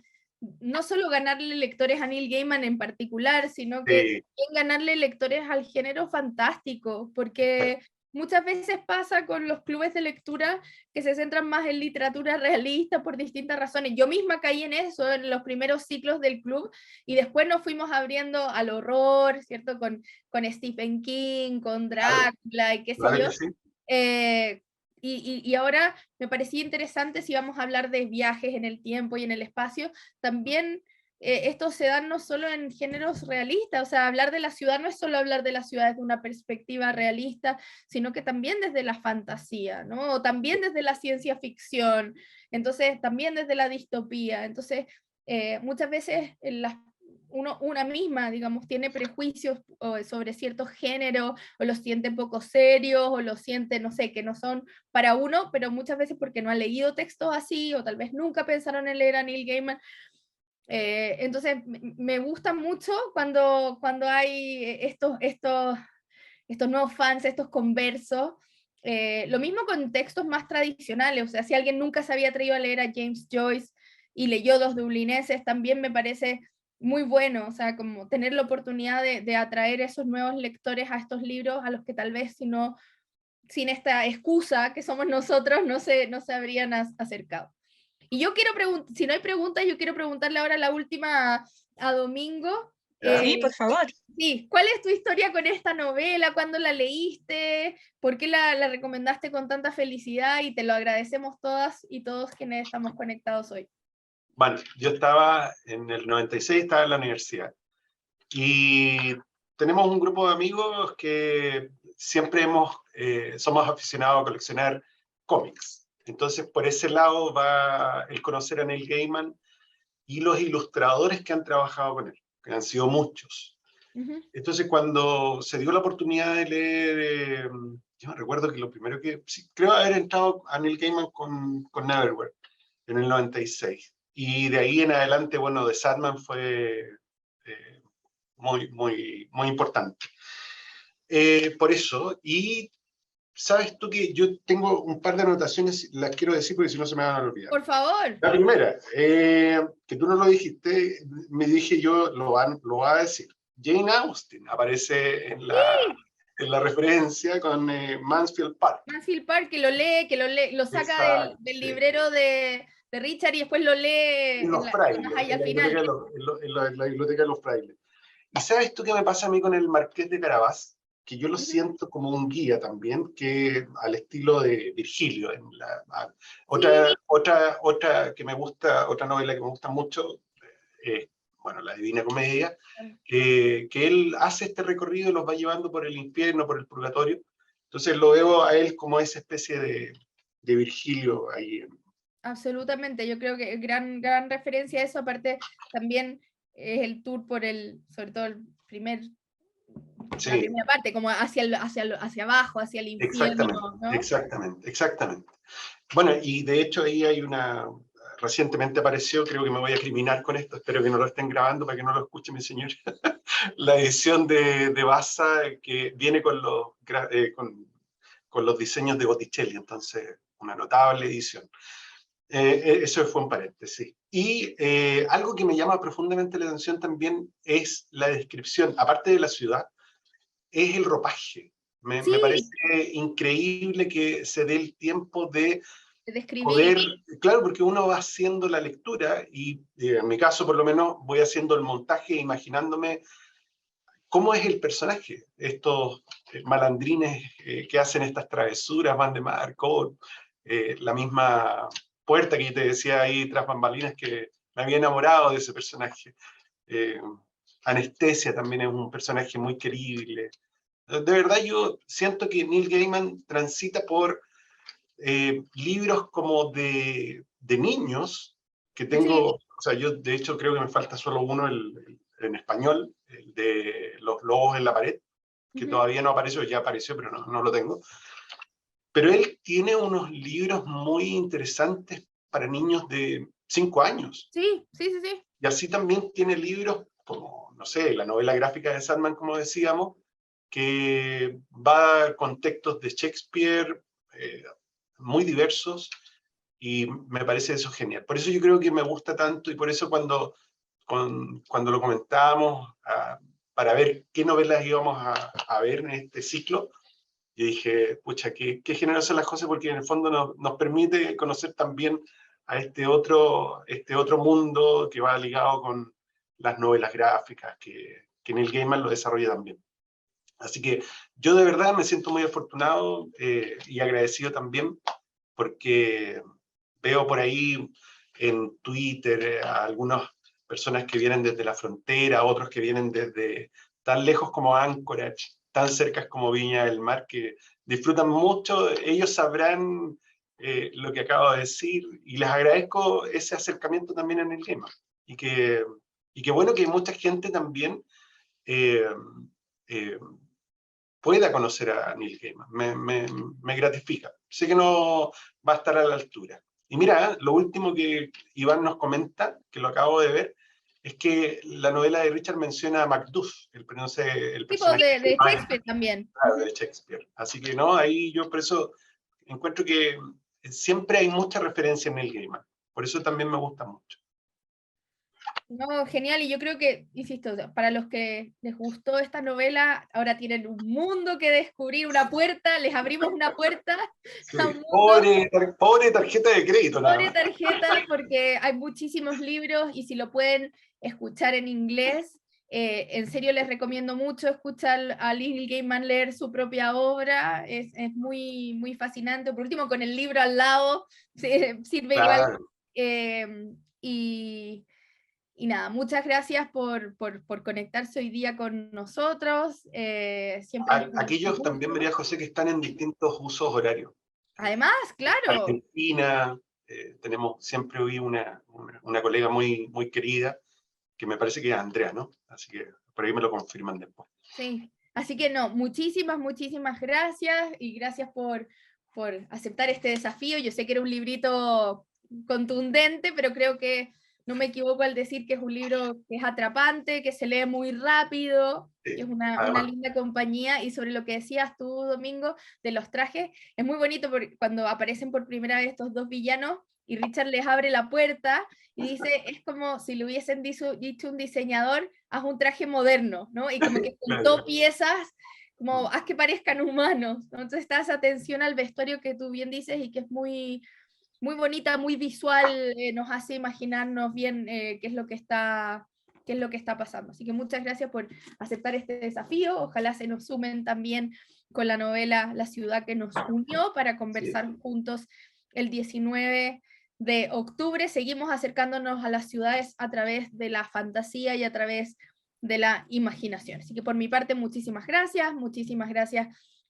no solo ganarle lectores a Neil Gaiman en particular, sino que también ganarle lectores al género fantástico, porque muchas veces pasa con los clubes de lectura que se centran más en literatura realista por distintas razones. Yo misma caí en eso en los primeros ciclos del club, y después nos fuimos abriendo al horror, ¿cierto? Con Stephen King, con Drácula y qué sé yo. Sí. Y ahora me parecía interesante, si vamos a hablar de viajes en el tiempo y en el espacio, también esto se da no solo en géneros realistas, o sea, hablar de la ciudad no es solo hablar de la ciudad desde una perspectiva realista, sino que también desde la fantasía, ¿no? O también desde la ciencia ficción, entonces también desde la distopía. Entonces, muchas veces una misma, digamos, tiene prejuicios sobre ciertos géneros, o los siente poco serios, o los siente, no sé, que no son para uno, pero muchas veces porque no ha leído textos así, o tal vez nunca pensaron en leer a Neil Gaiman. Entonces, me gusta mucho cuando hay estos nuevos fans, estos conversos, Lo mismo con textos más tradicionales, o sea, si alguien nunca se había atrevido a leer a James Joyce y leyó Dos Dublineses, también me parece muy bueno, o sea, como tener la oportunidad de atraer esos nuevos lectores a estos libros, a los que tal vez si no, sin esta excusa que somos nosotros, no se habrían acercado. Y yo quiero preguntar, si no hay preguntas, yo quiero preguntarle ahora la última a Domingo. Sí, por favor. Sí, ¿cuál es tu historia con esta novela? ¿Cuándo la leíste? ¿Por qué la recomendaste con tanta felicidad? Y te lo agradecemos todas y todos quienes estamos conectados hoy. Bueno, yo estaba en el 96, estaba en la universidad. Y tenemos un grupo de amigos que siempre somos aficionados a coleccionar cómics. Entonces, por ese lado va el conocer a Neil Gaiman y los ilustradores que han trabajado con él, que han sido muchos. Entonces, cuando se dio la oportunidad de leer, yo me recuerdo que lo primero que, sí, creo haber entrado a Neil Gaiman con Neverwhere en el 96. Y de ahí en adelante, bueno, The Sandman fue muy importante. Por eso, y sabes tú que yo tengo un par de anotaciones, las quiero decir porque si no se me van a olvidar. Por favor. La primera, que tú no lo dijiste, me dije yo, lo va a decir. Jane Austen aparece en la referencia con Mansfield Park. Mansfield Park, que lo saca Exacto, del sí. librero de Richard y después lo lee En los frailes, al final. en la biblioteca de los frailes. ¿Y sabes tú qué me pasa a mí con el Marqués de Carabás? Que yo lo siento como un guía también, que al estilo de Virgilio. Otra que me gusta, otra novela que me gusta mucho, bueno, La Divina Comedia, que él hace este recorrido y los va llevando por el infierno, por el purgatorio. Entonces lo veo a él como esa especie de Virgilio ahí. Absolutamente, yo creo que gran referencia a eso, aparte también es el tour por sobre todo la primera parte, como hacia abajo, hacia el infierno, Exactamente. Bueno, y de hecho ahí hay recientemente apareció, creo que me voy a criminar con esto, espero que no lo estén grabando para que no lo escuche mi señor, la edición de Baza que viene con los diseños de Botticelli, entonces una notable edición. Eso fue un paréntesis. Y algo que me llama profundamente la atención también es la descripción, aparte de la ciudad, es el ropaje. Me parece increíble que se dé el tiempo de poder, claro, porque uno va haciendo la lectura y en mi caso por lo menos voy haciendo el montaje imaginándome cómo es el personaje, estos malandrines que hacen estas travesuras, van de Marco, la misma Puerta que te decía ahí tras bambalinas que me había enamorado de ese personaje. Anestesia también es un personaje muy querible. De verdad yo siento que Neil Gaiman transita por libros como de niños, que tengo, o sea, yo de hecho creo que me falta solo uno en español, el de Los Lobos en la Pared, que todavía no apareció, ya apareció, pero no lo tengo. Pero él tiene unos libros muy interesantes para niños de 5 años. Sí. Y así también tiene libros como, no sé, la novela gráfica de Sandman, como decíamos, que va con textos de Shakespeare muy diversos, y me parece eso genial. Por eso yo creo que me gusta tanto, y por eso cuando lo comentábamos para ver qué novelas íbamos a ver en este ciclo, yo dije, pucha, qué generosas las cosas, porque en el fondo nos permite conocer también a este otro mundo que va ligado con las novelas gráficas, que Neil Gaiman lo desarrolla también. Así que yo de verdad me siento muy afortunado y agradecido también, porque veo por ahí en Twitter a algunas personas que vienen desde la frontera, otros que vienen desde tan lejos como Anchorage, tan cerca como Viña del Mar, que disfrutan mucho. Ellos sabrán lo que acabo de decir, y les agradezco ese acercamiento también en el tema. Y que bueno que mucha gente también pueda conocer a Neil Gaiman. Me gratifica. Sé que no va a estar a la altura. Y mira, lo último que Iván nos comenta, que lo acabo de ver, es que la novela de Richard menciona a Macduff, el Tipo personaje de Shakespeare también. de Shakespeare. Así que no, ahí yo por eso encuentro que siempre hay mucha referencia en Neil Gaiman. Por eso también me gusta mucho. No, genial, y yo creo que, insisto, para los que les gustó esta novela, ahora tienen un mundo que descubrir, una puerta, les abrimos una puerta Sí. a un mundo. Pobre tarjeta de crédito, nada Pobre más. tarjeta, porque hay muchísimos libros y si lo pueden escuchar en inglés, en serio les recomiendo mucho escuchar a Neil Gaiman leer su propia obra, es muy, muy fascinante. Por último, con el libro al lado, sirve igual. Claro. Y nada, muchas gracias por conectarse hoy día con nosotros. Siempre Aquellos también, María José, que están en distintos usos horarios. Además, claro. Argentina, tenemos siempre hoy una colega muy, muy querida, que me parece que es Andrea, ¿no? Así que por ahí me lo confirman después. Sí, así que no, muchísimas, muchísimas gracias y gracias por aceptar este desafío. Yo sé que era un librito contundente, pero creo que no me equivoco al decir que es un libro que es atrapante, que se lee muy rápido, Sí, que es una además. linda compañía. Y sobre lo que decías tú, Domingo, de los trajes, es muy bonito porque cuando aparecen por primera vez estos dos villanos y Richard les abre la puerta y dice, es como si le hubiesen dicho un diseñador, haz un traje moderno, ¿no? Y como que juntó piezas, como haz que parezcan humanos, ¿no? Entonces está esa atención al vestuario que tú bien dices y que es muy, muy bonita, muy visual, nos hace imaginarnos bien qué es lo que está pasando. Así que muchas gracias por aceptar este desafío. Ojalá se nos sumen también con la novela La ciudad que nos unió para conversar juntos el 19 de octubre. Seguimos acercándonos a las ciudades a través de la fantasía y a través de la imaginación. Así que por mi parte, muchísimas gracias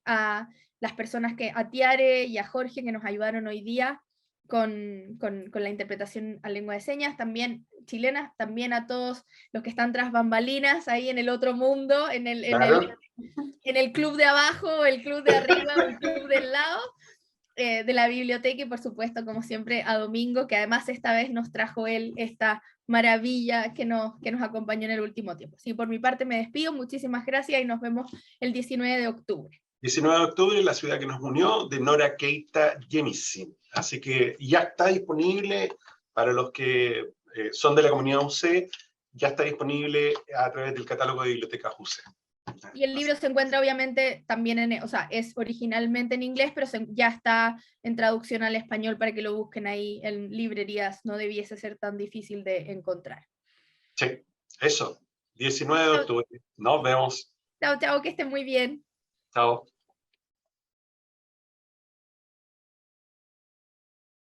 a las personas a Tiare y a Jorge que nos ayudaron hoy día con la interpretación a lengua de señas, también chilenas, también a todos los que están tras bambalinas ahí en el otro mundo, en el club de abajo, el club de arriba, o el club del lado. De la biblioteca y por supuesto, como siempre, a Domingo, que además esta vez nos trajo él esta maravilla que nos acompañó en el último tiempo. Así por mi parte me despido, muchísimas gracias y nos vemos el 19 de octubre. 19 de octubre, La ciudad que nos unió, de Nora Keita Jemisin. Así que ya está disponible para los que son de la comunidad UC, ya está disponible a través del catálogo de bibliotecas UC. Y el libro se encuentra obviamente también es originalmente en inglés, pero ya está en traducción al español para que lo busquen ahí en librerías, no debiese ser tan difícil de encontrar. Sí, eso, 19 de octubre. Nos vemos. Chao, chao, que estén muy bien. Chao.